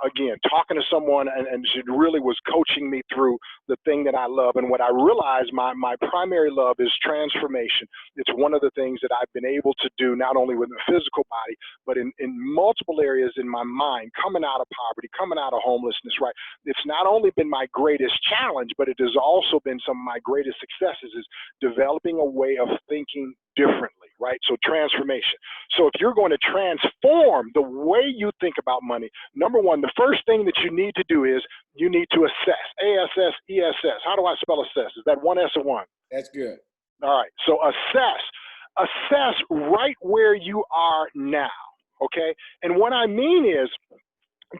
Again, talking to someone, and she really was coaching me through the thing that I love. And what I realized my primary love is transformation. It's one of the things that I've been able to do, not only with the physical body, but in multiple areas in my mind, coming out of poverty, coming out of homelessness, right? It's not only been my greatest challenge, but it has also been some of my greatest successes, is developing a way of thinking differently, right? So transformation. So if you're going to transform the way you think about money, number one, the first thing that you need to do is you need to assess. A-S-S-E-S-S. How do I spell assess? Is that one S or one? That's good. All right. So assess right where you are now. Okay. And what I mean is,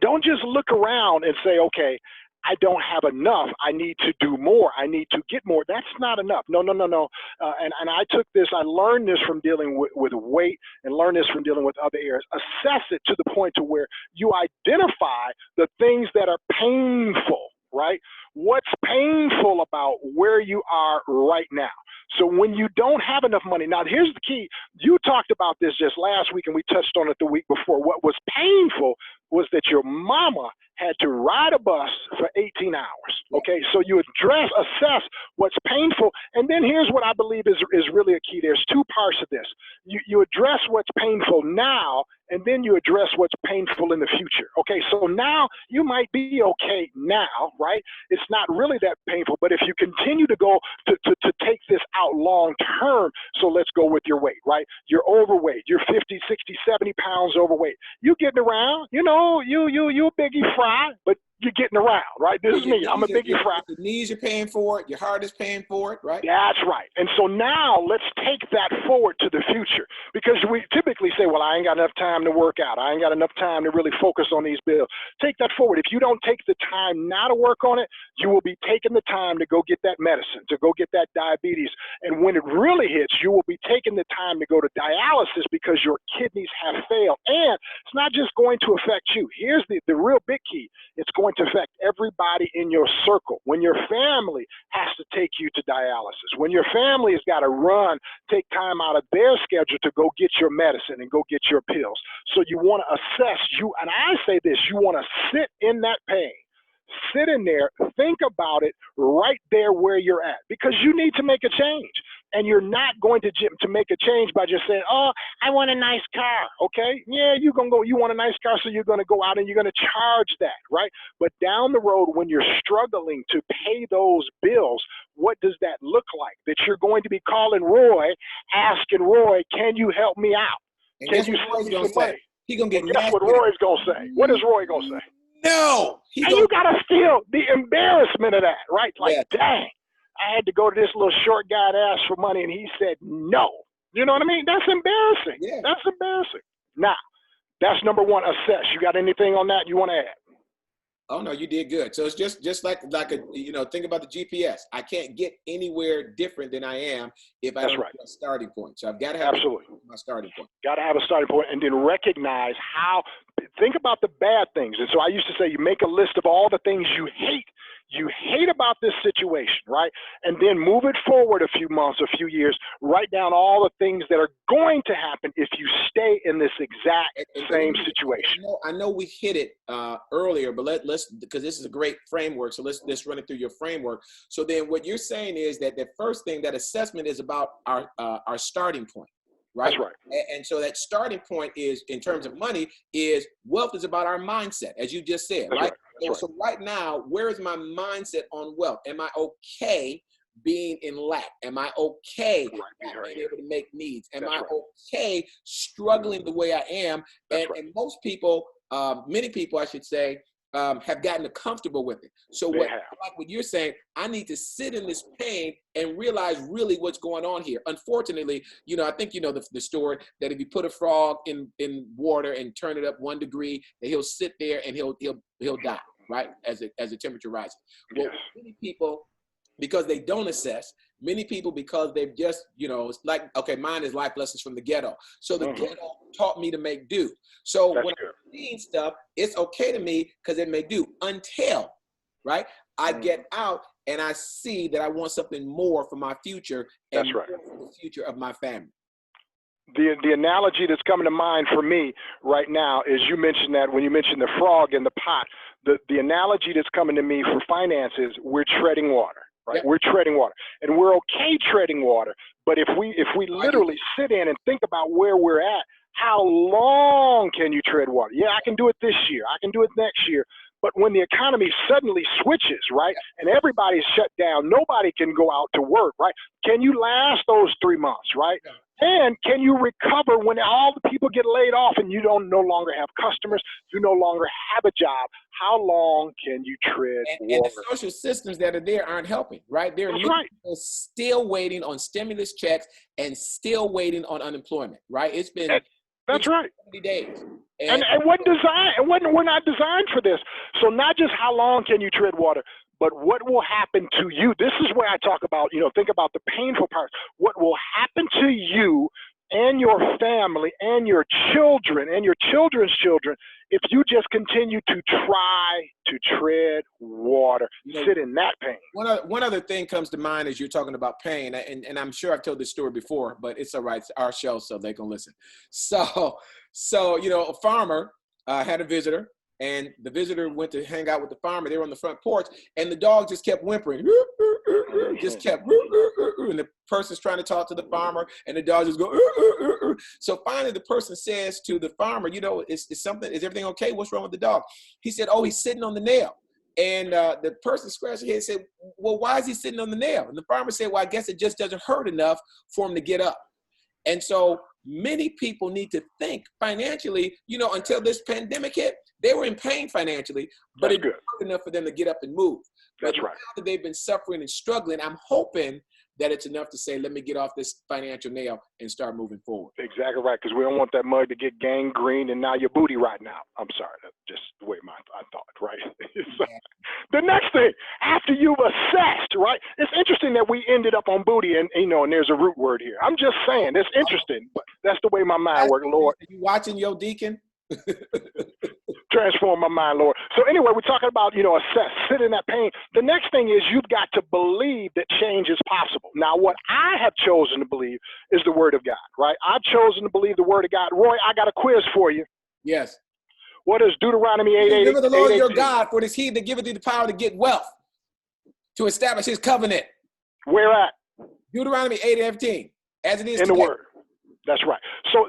don't just look around and say, okay, I don't have enough. I need to do more. I need to get more. That's not enough. No. And I took this, I learned this from dealing with weight, and learned this from dealing with other areas. Assess it to the point to where you identify the things that are painful, right? What's painful about where you are right now? So when you don't have enough money, now here's the key. You talked about this just last week, and we touched on it the week before. What was painful was that your mama had to ride a bus for 18 hours. Okay, so you assess what's painful, and then here's what I believe is really a key. There's two parts of this. You address what's painful now, and then you address what's painful in the future. Okay, so now you might be okay now, right? It's not really that painful, but if you continue to go to take this out long term, so let's go with your weight, right? You're overweight, you're 50, 60, 70 pounds overweight. You getting around, you a Biggie Fry, but you're getting around, right? This is me. I'm a Biggie Fry. The knees are paying for it. Your heart is paying for it, right? That's right. And so now let's take that forward to the future, because we typically say, well, I ain't got enough time to work out. I ain't got enough time to really focus on these bills. Take that forward. If you don't take the time now to work on it, you will be taking the time to go get that medicine, to go get that diabetes. And when it really hits, you will be taking the time to go to dialysis because your kidneys have failed. And it's not just going to affect you. Here's the real big key. It's going to affect everybody in your circle. When your family has to take you to dialysis, when your family has got to take time out of their schedule to go get your medicine and go get your pills. So you want to assess, and I say this, you want to sit in that pain. Sit in there, think about it right there where you're at, because you need to make a change. And you're not going to make a change by just saying, oh, I want a nice car. Okay, yeah, you want a nice car, so you're going to go out and you're going to charge that, right? But down the road, when you're struggling to pay those bills, what does that look like? That you're going to be calling Roy, asking Roy, can you help me out? And can you send me some money? He's going to get Guess what Roy's going to say? What is Roy going to say? No. And you got to feel the embarrassment of that, right? Like, dang, I had to go to this little short guy to ask for money, and he said no. You know what I mean? That's embarrassing. Yeah. That's embarrassing. Now, that's number one, assess. You got anything on that you want to add? Oh no, you did good. So it's just like a, you know, think about the GPS. I can't get anywhere different than I am if I don't have a starting point. So I've got to have my starting point. Got to have a starting point, and then recognize how. Think about the bad things. And so I used to say, you make a list of all the things you hate about this situation, right? And then move it forward a few months, a few years. Write down all the things that are going to happen if you stay in this exact same situation. I know we hit it earlier, but let's because this is a great framework. So let's run it through your framework. So then, what you're saying is that the first thing, that assessment is about our starting point. Right? That's right. And so that starting point is, in terms of money, is wealth is about our mindset, as you just said, right? So right now, where is my mindset on wealth? Am I okay being in lack? Am I okay not being able to make needs? Am I okay struggling the way I am? And most people, many people, I should say, have gotten comfortable with it. So like what you're saying, I need to sit in this pain and realize really what's going on here. Unfortunately, you know, I think you know the story that if you put a frog in water and turn it up 1 degree, that he'll sit there and he'll die, right? As the temperature rises. Well, many people, because they don't assess, many people, because they've just, you know, it's like, okay, mine is life lessons from the ghetto. So the ghetto taught me to make do. So when I'm seeing stuff, it's okay to me because it may do until, right, I get out and I see that I want something more for my future and more for the future of my family. The analogy that's coming to mind for me right now is, you mentioned that when you mentioned the frog in the pot, the analogy that's coming to me for finances, we're treading water. Right? We're treading water, and we're okay treading water. But if we literally sit in and think about where we're at, how long can you tread water? Yeah, I can do it this year. I can do it next year. But when the economy suddenly switches, right, and everybody's shut down, nobody can go out to work, right? Can you last those 3 months, right? And can you recover when all the people get laid off and you no longer have customers, you no longer have a job? How long can you tread water? And the social systems that are there aren't helping, right? There are people still waiting on stimulus checks and still waiting on unemployment, right? It's been 70 days. And we're not designed for this. So not just how long can you tread water, but what will happen to you? This is where I talk about, you know, think about the painful parts. What will happen to you and your family and your children and your children's children if you just continue to try to tread water, sit in that pain? One other thing comes to mind as you're talking about pain, and I'm sure I've told this story before, but it's all right. It's our show, so they can listen. So you know, a farmer had a visitor, and the visitor went to hang out with the farmer. They were on the front porch, and the dog just kept whimpering, just kept, and the person's trying to talk to the farmer, and the dog just go. So finally, the person says to the farmer, you know, is everything okay? What's wrong with the dog? He said, oh, he's sitting on the nail. And the person scratched their head and said, well, why is he sitting on the nail? And the farmer said, well, I guess it just doesn't hurt enough for him to get up. And so many people need to think financially, you know, until this pandemic hit, they were in pain financially, but it wasn't hurt enough for them to get up and move. But now that they've been suffering and struggling, I'm hoping that it's enough to say, let me get off this financial nail and start moving forward. Exactly right, because we don't want that mug to get gangrene and now your booty rotting out. I'm sorry, that's just the way I thought, right? So, the next thing, after you've assessed, right? It's interesting that we ended up on booty, and you know, and there's a root word here. I'm just saying, it's interesting, but that's the way my mind works, Lord. Are you watching your deacon? Transform my mind, Lord. So anyway, we're talking about, you know, assess, sit in that pain. The next thing is you've got to believe that change is possible. Now, what I have chosen to believe is the word of God, right? I've chosen to believe the word of God. Roy, I got a quiz for you. Yes. What is Deuteronomy 8:18? Remember the Lord your God, for it is he that giveth thee the power to get wealth, to establish his covenant. Where at? Deuteronomy 8:18, as it is in today. the word. That's right. So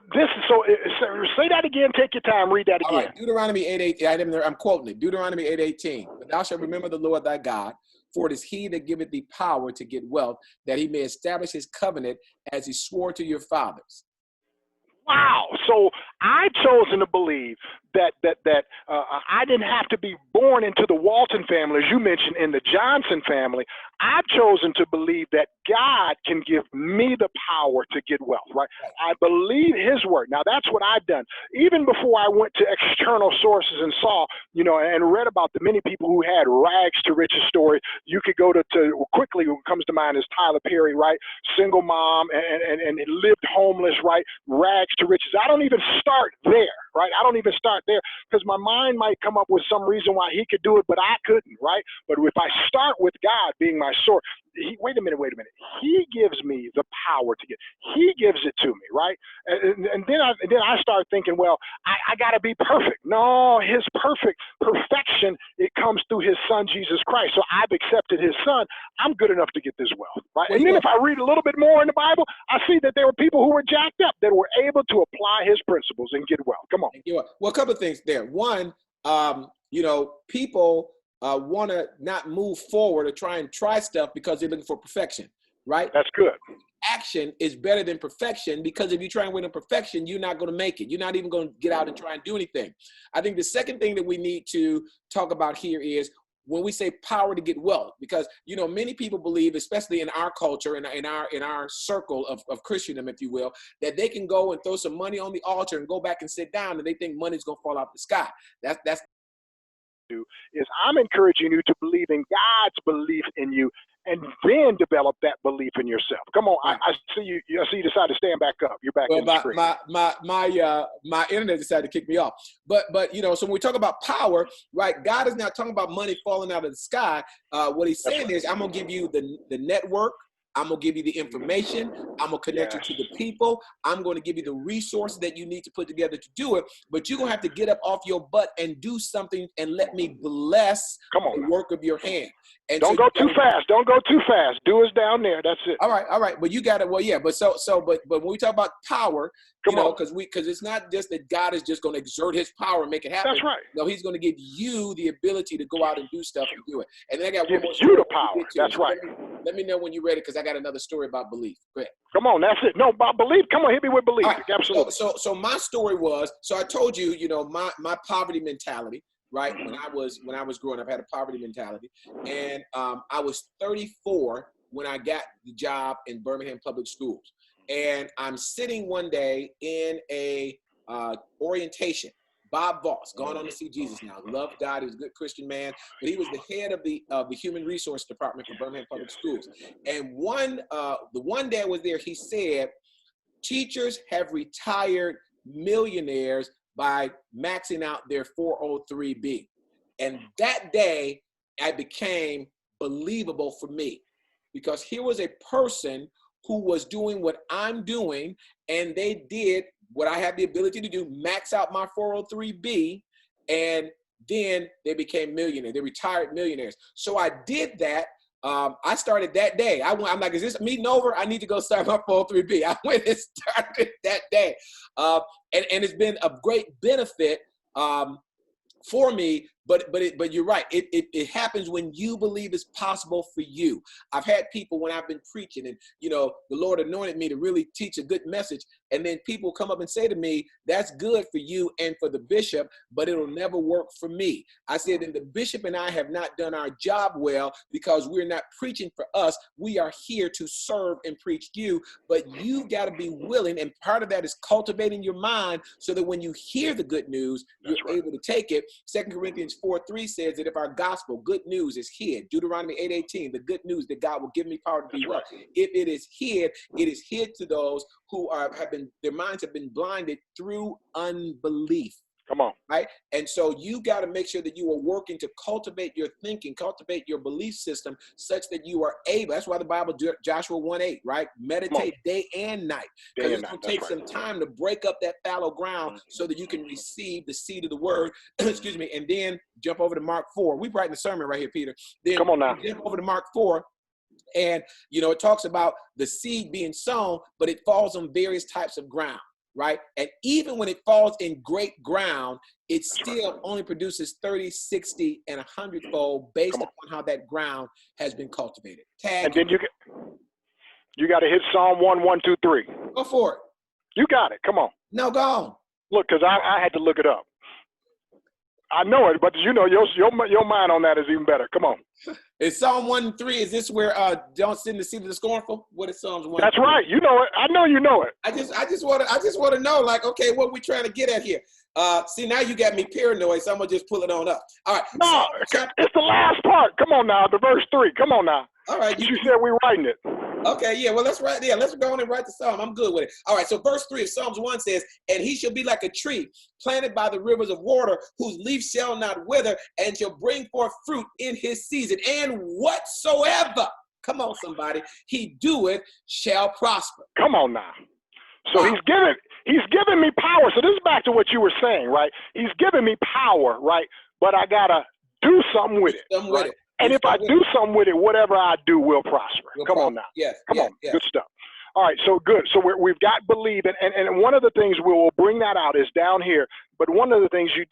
say that again. Take your time. Read that again. All right. Deuteronomy 8:18. I'm quoting it. Deuteronomy 8:18. But thou shalt remember the Lord thy God, for it is he that giveth thee power to get wealth, that he may establish his covenant as he swore to your fathers. Wow. So I've chosen to believe that I didn't have to be born into the Walton family, as you mentioned, in the Johnson family. I've chosen to believe that God can give me the power to get wealth, right? I believe his word. Now, that's what I've done. Even before I went to external sources and saw, and read about the many people who had rags to riches story, you could go to quickly, what comes to mind is Tyler Perry, right? Single mom and lived homeless, right? Rags to riches. I don't even start there, right? I don't even start there because my mind might come up with some reason why he could do it, but I couldn't, right? But if I start with God being my source, wait a minute. He gives me the power to get. He gives it to me, right? And then I start thinking, well, I got to be perfect. No, his perfection, it comes through his son, Jesus Christ. So I've accepted his son. I'm good enough to get this wealth, right? And then if I read a little bit more in the Bible, I see that there were people who were jacked up that were able to apply his principles and get wealth. Come on. Well, a couple of things there. One, people want to not move forward or try stuff because they're looking for perfection, right? That's good. Action is better than perfection, because if you try and wait on perfection, you're not going to make it. You're not even going to get out and try and do anything. I think the second thing that we need to talk about here is when we say power to get wealth, because many people believe, especially in our culture and in our circle of Christendom, if you will, that they can go and throw some money on the altar and go back and sit down, and they think money's going to fall out the sky. That's is I'm encouraging you to believe in God's belief in you, and then develop that belief in yourself. Come on, I see you. I see you decide to stand back up. You're back in the screen. My internet decided to kick me off. But so when we talk about power, right? God is not talking about money falling out of the sky. What he's saying is, I'm gonna give you the network. I'm going to give you the information. I'm going to connect you to the people. I'm going to give you the resources that you need to put together to do it. But you're going to have to get up off your butt and do something and let me bless the work of your hand. And don't go too fast. Don't go too fast. Do us down there. That's it. All right. But you got it. Well, yeah. But but when we talk about power, because it's not just that God is just going to exert his power and make it happen. That's right. No, he's going to give you the ability to go out and do stuff and do it. And then I got one more story. You the power. That's right. Let me know when you're ready, because I got another story about belief. Go ahead. Come on, that's it. No, about belief. Come on, hit me with belief. Right. Absolutely. So my story was, I told you, my poverty mentality, right? When I was growing up, I had a poverty mentality, and I was 34 when I got the job in Birmingham Public Schools, and I'm sitting one day in a orientation. Bob Voss, gone on to see Jesus now. Loved God. He was a good Christian man, but he was the head of the Human Resource Department for Birmingham Public Schools. And the one day I was there, he said, teachers have retired millionaires by maxing out their 403B. And that day, it became believable for me, because here was a person who was doing what I'm doing, and they did what I have the ability to do, max out my 403B, and then they became millionaires. They retired millionaires. So I did that. I started that day. I'm like, is this meeting over? I need to go start my 403B. I went and started that day. And it's been a great benefit for me, but you're right. It happens when you believe it's possible for you. I've had people, when I've been preaching and, the Lord anointed me to really teach a good message, and then people come up and say to me, that's good for you and for the bishop, but it'll never work for me. I said, and the bishop and I have not done our job well, because we're not preaching for us. We are here to serve and preach you, but you've got to be willing. And part of that is cultivating your mind so that when you hear the good news, you're able to take it. 2 Corinthians 4:3 says that if our gospel, good news, is hid, Deuteronomy 8:18, the good news that God will give me power to be well. If it is hid to those who their minds have been blinded through unbelief. Come on. Right? And so you got to make sure that you are working to cultivate your thinking, cultivate your belief system such that you are able. That's why the Bible, Joshua 1:8, right? Meditate day and night. Because it's going to take some time to break up that fallow ground so that you can receive the seed of the word. Excuse me. And then jump over to Mark 4. We're writing the sermon right here, Peter. Then come on now. Jump over to Mark 4. And, it talks about the seed being sown, but it falls on various types of ground. Right? And even when it falls in great ground, it still only produces 30, 60, and 100-fold based upon how that ground has been cultivated. And then you got to hit Psalm 1:1-2-3. Go for it. You got it. Come on. No, go on. Look, because I had to look it up. I know it, but you know your mind on that is even better. Come on. Is Psalm 1:3? Is this where don't sit in the seat of the scornful? What is Psalms 1? That's right. You know it. I know you know it. I just want to know, like, okay, what we trying to get at here? See, now you got me paranoid, so I'm gonna just pull it on up. All right. No, it's the last part. Come on now, the verse 3. Come on now. All right. You said we're writing it. Okay, yeah, well, let's write. Yeah, let's go on and write the psalm. I'm good with it. All right, so verse 3 of Psalms 1 says, "And he shall be like a tree planted by the rivers of water, whose leaf shall not wither, and shall bring forth fruit in his season. And whatsoever," come on, somebody, "he doeth shall prosper." Come on now. So he's given me power. So this is back to what you were saying, right? He's given me power, right? But I gotta do something with it. And if I do something with it, whatever I do will prosper. Come on now. Yes. Come on. Yes. Good stuff. All right. So good. So we've got believe. And one of the things we will bring that out is down here. But one of the things you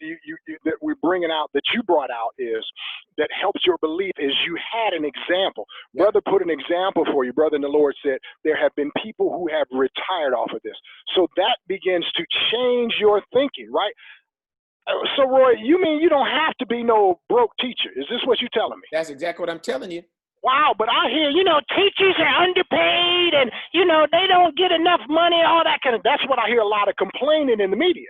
that we're bringing out that you brought out is that helps your belief is you had an example. Brother put an example for you. Brother in the Lord said there have been people who have retired off of this. So that begins to change your thinking, right? So, Roy, you mean you don't have to be no broke teacher? Is this what you're telling me? That's exactly what I'm telling you. Wow, but I hear, teachers are underpaid and, they don't get enough money, all that kind of, that's what I hear a lot of complaining in the media.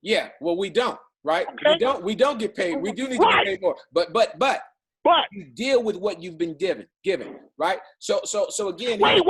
Yeah, well, we don't, right? Okay. We don't get paid. We do need to get paid more. But you deal with what you've been given, right? So again. Wait.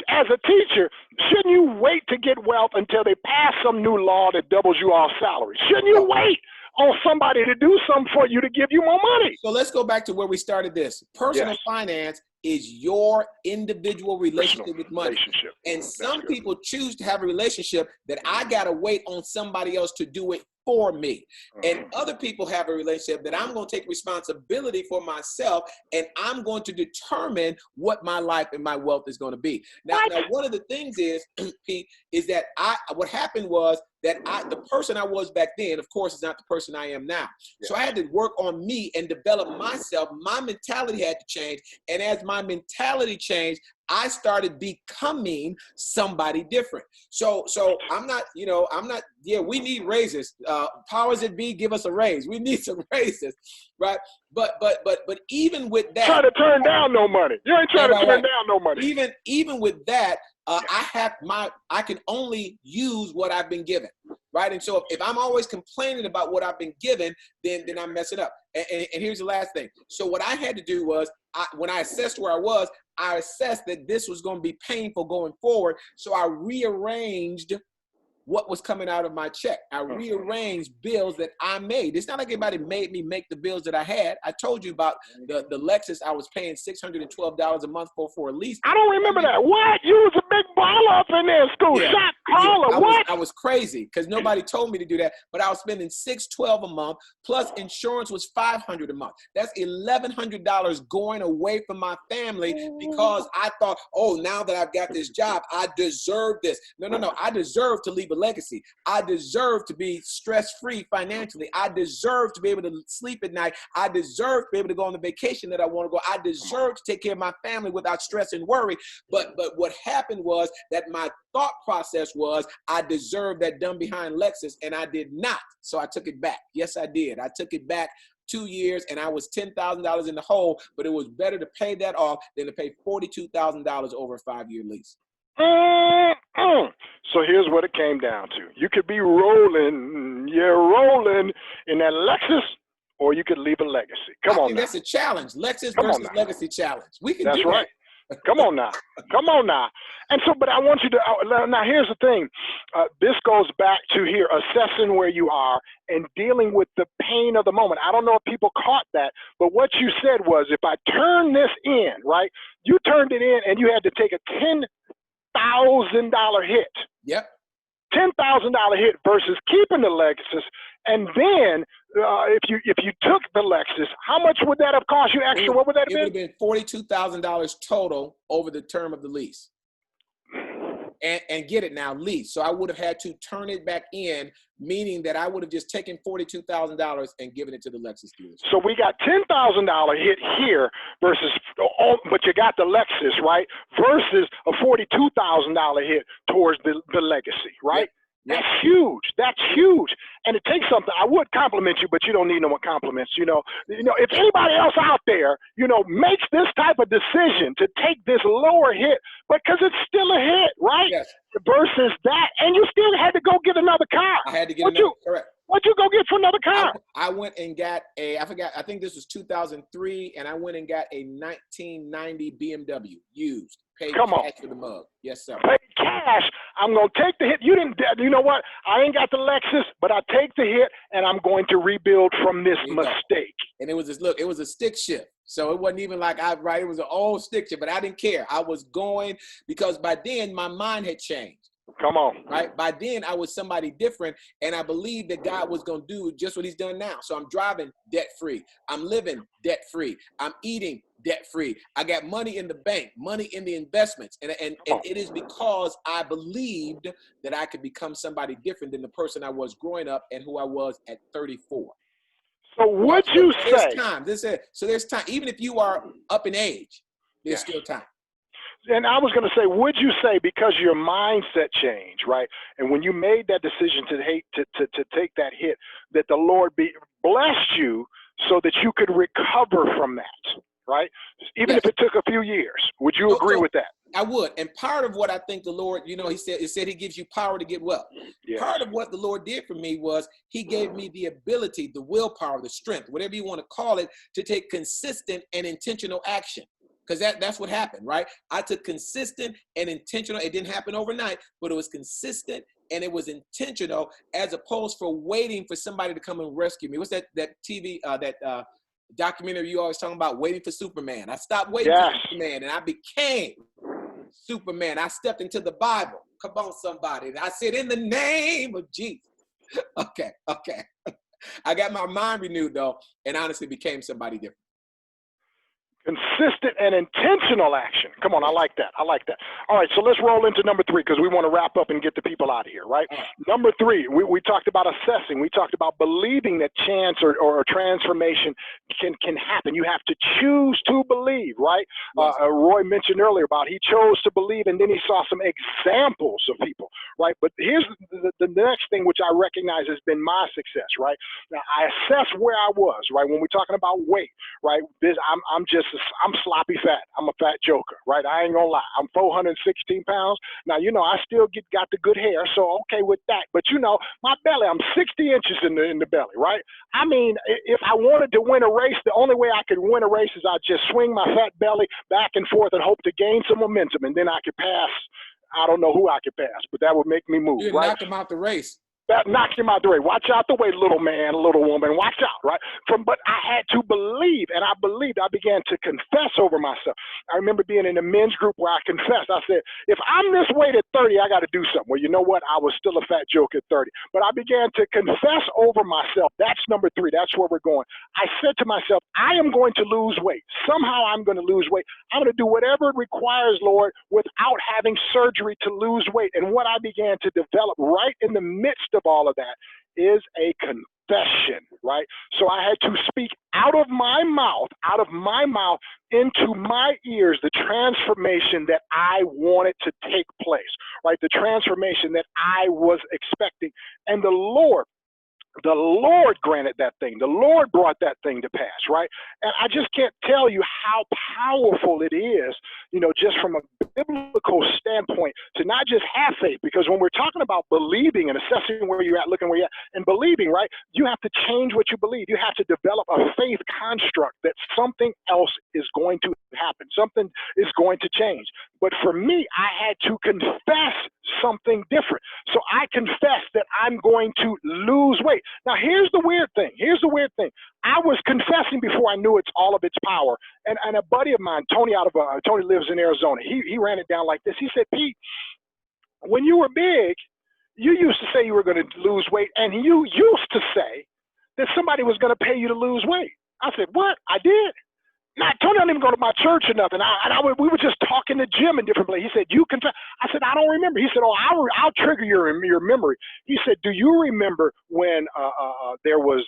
As a teacher, shouldn't you wait to get wealth until they pass some new law that doubles you all salary? Shouldn't you wait on somebody to do something for you to give you more money? So let's go back to where we started this. Personal finance is your individual relationship with money. And some people choose to have a relationship that I got to wait on somebody else to do it for me. And other people have a relationship that I'm going to take responsibility for myself, and I'm going to determine what my life and my wealth is going to be. Now one of the things is, Pete, is that what happened was that the person I was back then, of course, is not the person I am now. So I had to work on me and develop myself. My mentality had to change. And as my mentality changed, I started becoming somebody different. So I'm not, we need raises. Powers that be, give us a raise. We need some raises, right? But even with that. Try to turn down no money. You ain't trying to turn down no money. Even with that, I can only use what I've been given, right? And so if I'm always complaining about what I've been given, then I'm messing up. And here's the last thing. So what I had to do was, when I assessed where I was, I assessed that this was going to be painful going forward. So I rearranged what was coming out of my check. I rearranged bills that I made. It's not like anybody made me make the bills that I had. I told you about the Lexus I was paying $612 a month for a lease. I don't remember that. What? You was a big baller up in there in school. Yeah. Shot caller. What? I was crazy because nobody told me to do that. But I was spending $612 a month, plus insurance was $500 a month. That's $1,100 going away from my family because I thought, now that I've got this job, I deserve this. No. I deserve to leave a legacy. I deserve to be stress-free financially. I deserve to be able to sleep at night. I deserve to be able to go on the vacation that I want to go. I deserve to take care of my family without stress and worry. But what happened was that my thought process was I deserved that done behind Lexus, and I did not. So I took it back. Yes, I did. I took it back 2 years, and I was $10,000 in the hole, but it was better to pay that off than to pay $42,000 over a 5-year lease. So here's what it came down to. You could be rolling in that Lexus, or you could leave a legacy. Come on now. That's a challenge. Lexus versus legacy challenge. We can do that. That's right. Come on now. And so, but I want you to, now here's the thing. This goes back to here, assessing where you are and dealing with the pain of the moment. I don't know if people caught that, but what you said was, if I turn this in, right, you turned it in and you had to take a $10,000 hit. Yep. $10,000 hit versus keeping the Lexus. And then if you took the Lexus, how much would that have cost you extra? What would that have been? It would have been $42,000 total over the term of the lease. And get it now, lease. So I would have had to turn it back in, meaning that I would have just taken $42,000 and given it to the Lexus dealers. So we got $10,000 hit here versus, but you got the Lexus, right? Versus a $42,000 hit towards the legacy, right? That's huge. That's huge. And it takes something. I would compliment you, but you don't need no more compliments. If anybody else out there, makes this type of decision to take this lower hit, because it's still a hit, right? Yes. Versus that, and you still had to go get another car. I had to get another. Correct. What'd you go get for another car? I went and got I forgot, I think this was 2003, and I went and got a 1990 BMW used. Paid cash for the mug. Yes, sir. Paid cash. I'm going to take the hit. You know what? I ain't got the Lexus, but I take the hit, and I'm going to rebuild from this mistake. And it was it was a stick shift. So it wasn't even like it was an old stick shift, but I didn't care. I was going because by then my mind had changed. Come on. Right? By then, I was somebody different, and I believed that God was going to do just what he's done now. So I'm driving debt-free. I'm living debt-free. I'm eating debt-free. I got money in the bank, money in the investments. And it is because I believed that I could become somebody different than the person I was growing up and who I was at 34. So would you say? There's time. There's time. Even if you are up in age, there's still time. And I was going to say, would you say because your mindset changed, right? And when you made that decision to take that hit, that the Lord blessed you so that you could recover from that, right? Even if it took a few years. Would you agree with that? I would. And part of what I think the Lord, he said he gives you power to get wealth. Yes. Part of what the Lord did for me was he gave me the ability, the willpower, the strength, whatever you want to call it, to take consistent and intentional action. Because that's what happened, right? I took consistent and intentional. It didn't happen overnight, but it was consistent and it was intentional, as opposed for waiting for somebody to come and rescue me. What's that TV, documentary you always talking about, waiting for Superman? I stopped waiting for Superman and I became Superman. I stepped into the Bible. Come on, somebody. And I said, in the name of Jesus. Okay. I got my mind renewed, though, and honestly became somebody different. Consistent and intentional action. Come on, I like that. All right, so let's roll into number 3, because we want to wrap up and get the people out of here, right? Number 3, we talked about assessing. We talked about believing that chance or transformation can happen. You have to choose to believe, right? Yes. Roy mentioned earlier about he chose to believe, and then he saw some examples of people, right? But here's the next thing, which I recognize has been my success, right? Now, I assess where I was, right? When we're talking about weight, right? I'm sloppy fat. I'm a fat joker, right? I ain't gonna lie. I'm 416 pounds. Now, I still got the good hair, so okay with that. But my belly, I'm 60 inches in the belly, right? I mean, if I wanted to win a race, the only way I could win a race is I'd just swing my fat belly back and forth and hope to gain some momentum, and then I could pass. I don't know who I could pass, but that would make me move. You'd right? knock him out the race. That knocks him out the way. Watch out the way, little man, little woman. Watch out, right? But I had to believe, and I believed. I began to confess over myself. I remember being in a men's group where I confessed. I said, if I'm this weight at 30, I got to do something. Well, you know what? I was still a fat joke at 30. But I began to confess over myself. That's number 3. That's where we're going. I said to myself, I am going to lose weight. Somehow I'm going to lose weight. I'm going to do whatever it requires, Lord, without having surgery to lose weight. And what I began to develop right in the midst of all of that is a confession, right? So I had to speak out of my mouth into my ears, the transformation that I wanted to take place, right? The transformation that I was expecting. And the Lord granted that thing. The Lord brought that thing to pass, right? And I just can't tell you how powerful it is, just from a biblical standpoint, to not just have faith, because when we're talking about believing and assessing where you're at, looking where you're at, and believing, right, you have to change what you believe. You have to develop a faith construct that something else is going to happen. Something is going to change. But for me, I had to confess something different. So I confessed that I'm going to lose weight. Now, here's the weird thing. I was confessing before I knew all of its power. And a buddy of mine, Tony lives in Arizona. He ran it down like this. He said, Pete, when you were big, you used to say you were going to lose weight, and you used to say that somebody was going to pay you to lose weight. I said, what? I did? Now, Tony don't even go to my church or nothing. We were just talking to Jim in different places. He said, you confess. I said, I don't remember. He said, oh, I'll trigger your memory. He said, do you remember when there was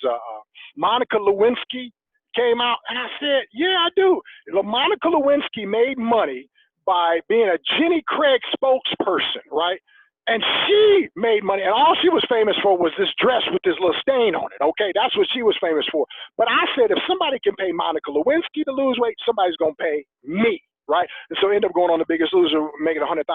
Monica Lewinsky came out? And I said, yeah, I do. Monica Lewinsky made money by being a Jenny Craig spokesperson, right? And she made money, and all she was famous for was this dress with this little stain on it. Okay, that's what she was famous for. But I said, if somebody can pay Monica Lewinsky to lose weight, somebody's gonna pay me, right? And so I ended up going on The Biggest Loser, making $100,000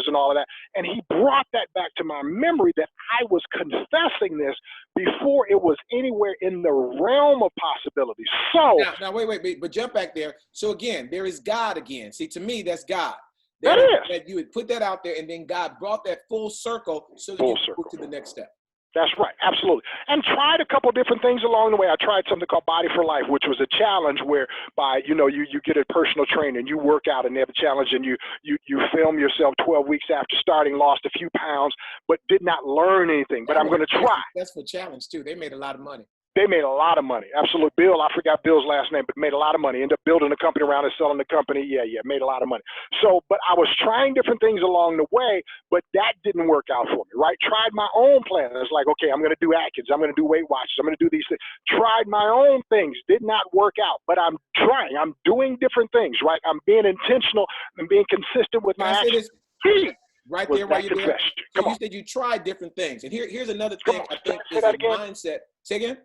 and all of that. And he brought that back to my memory that I was confessing this before it was anywhere in the realm of possibility. So now wait, but jump back there. So again, there is God again. See, to me, that's God. that you would put that out there, and then God brought that full circle so that you could move to the next step. That's right, absolutely. And tried a couple different things along the way. I tried something called Body for Life, which was a challenge whereby, you get a personal trainer and you work out, and they have a challenge, and you film yourself 12 weeks after starting, lost a few pounds, but did not learn anything. But I'm going to try. That's for challenge too. They made a lot of money. They made a lot of money. Absolutely. Bill, I forgot Bill's last name, but made a lot of money. Ended up building a company around it, selling the company. Yeah, made a lot of money. So, but I was trying different things along the way, but that didn't work out for me, right? Tried my own plan. It's like, okay, I'm going to do Atkins. I'm going to do Weight Watchers. I'm going to do these things. Tried my own things. Did not work out, but I'm trying. I'm doing different things, right? I'm being intentional and being consistent with my actions. Right there, while you're there. So you said you tried different things. And here's another thing I think is a mindset. Say again?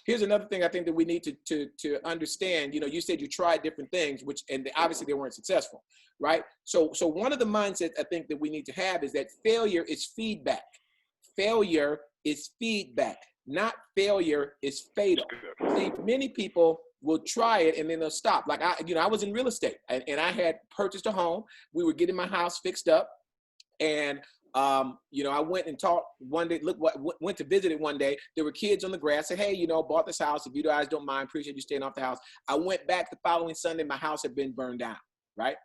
Here's another thing I think that we need to understand. You said you tried different things, and obviously they weren't successful, right? So one of the mindsets I think that we need to have is that failure is feedback. Failure is feedback, not failure is fatal. See, many people will try it and then they'll stop. Like I was in real estate and I had purchased a home. We were getting my house fixed up, and I went and talked one day, went to visit it one day. There were kids on the grass, said, hey, bought this house. If you guys don't mind, appreciate you staying off the house. I went back the following Sunday, my house had been burned down, right?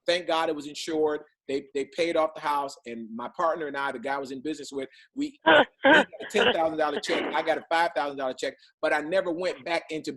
Thank God it was insured. They paid off the house, and my partner and I, the guy I was in business with, we got a $10,000 check. I got a $5,000 check, but I never went back into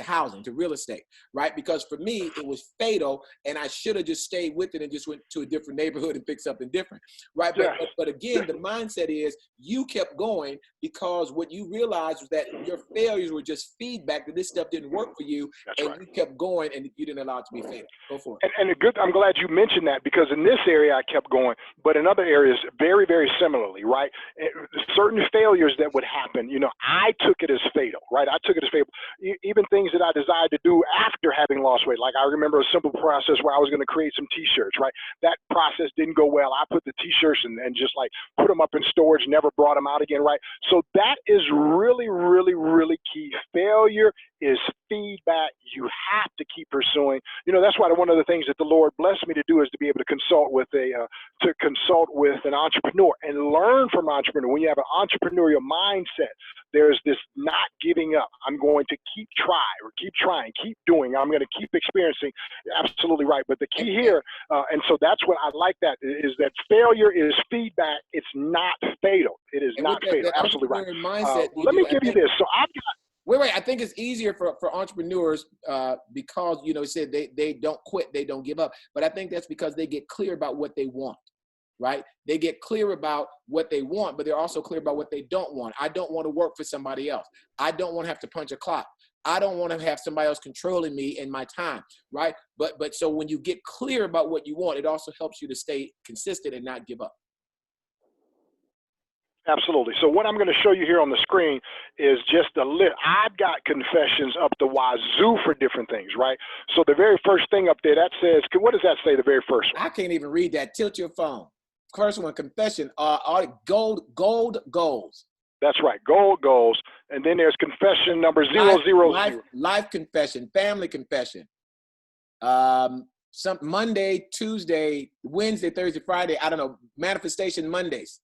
housing, to real estate, right? Because for me, it was fatal, and I should have just stayed with it and just went to a different neighborhood and picked something different, right? But again, the mindset is you kept going because what you realized was that your failures were just feedback that this stuff didn't work for you. That's right. You kept going and you didn't allow it to be fatal. Go for it. And I'm glad you mentioned that, because in this area I kept going, but in other areas very, very similarly, right? Certain failures that would happen, I took it as fatal, right? I took it as fatal. Even things that I desired to do after having lost weight. Like I remember a simple process where I was going to create some t-shirts, right? That process didn't go well. I put the t-shirts and just like put them up in storage, never brought them out again, right? So that is really, really, really key. Failure is feedback. You have to keep pursuing. That's why one of the things that the Lord blessed me to do is to be able to consult with an entrepreneur and learn from an entrepreneur. When you have an entrepreneurial mindset, there's this not giving up. I'm going to keep trying, keep doing. I'm going to keep experiencing. Absolutely right. But the key here, and so that's what I like, that is that failure is feedback. It's not fatal. It is not fatal. Absolutely right. Mindset, let me give you this. So I've got. Wait. I think it's easier for entrepreneurs because, said they don't quit, they don't give up. But I think that's because they get clear about what they want, right? They get clear about what they want, but they're also clear about what they don't want. I don't want to work for somebody else. I don't want to have to punch a clock. I don't want to have somebody else controlling me and my time, right? But so when you get clear about what you want, it also helps you to stay consistent and not give up. Absolutely. So what I'm going to show you here on the screen is just a list. I've got confessions up the wazoo for different things, right? So the very first thing up there, that says, what does that say, the very first one? I can't even read that. Tilt your phone. First one, confession, gold goals. That's right, gold goals. And then there's confession number 000. Life confession, family confession. Some Monday, Tuesday, Wednesday, Thursday, Friday, I don't know, manifestation Mondays.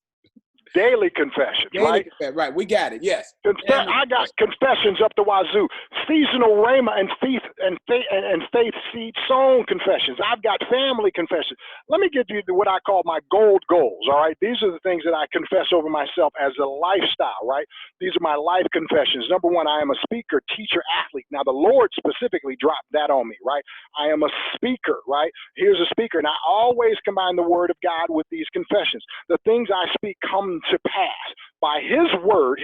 Daily confessions, right? Right, we got it, yes. I got confessions up the wazoo. Seasonal rhema and faith seed sown confessions. I've got family confessions. Let me give you what I call my gold goals, all right? These are the things that I confess over myself as a lifestyle, right? These are my life confessions. Number one, I am a speaker, teacher, athlete. Now, the Lord specifically dropped that on me, right? I am a speaker, right? Here's a speaker. And I always combine the word of God with these confessions. The things I speak come to pass. by his word,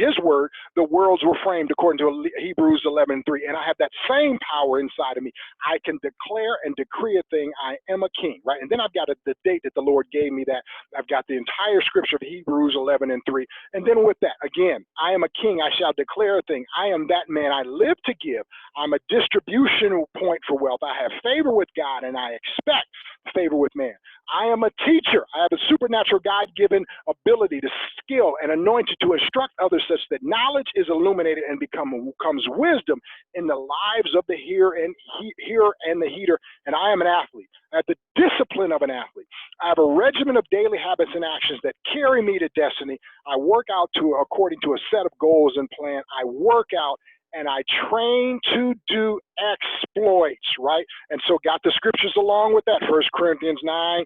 the worlds were framed according to Hebrews 11:3. And I have that same power inside of me. I can declare and decree a thing. I am a king, right? And then I've got the date that the Lord gave me that. I've got the entire scripture of Hebrews 11:3. And then with that, again, I am a king. I shall declare a thing. I am that man. I live to give. I'm a distribution point for wealth. I have favor with God, and I expect favor with man. I am a teacher. I have a supernatural God-given ability to skill and anointed to instruct others such that knowledge is illuminated and becomes wisdom in the lives of the hearer and the heater. And I am an athlete. I have the discipline of an athlete. I have a regimen of daily habits and actions that carry me to destiny. I work out according to a set of goals and plan. I work out and I train to do exploits, right? And so got the scriptures along with that, 1 Corinthians 9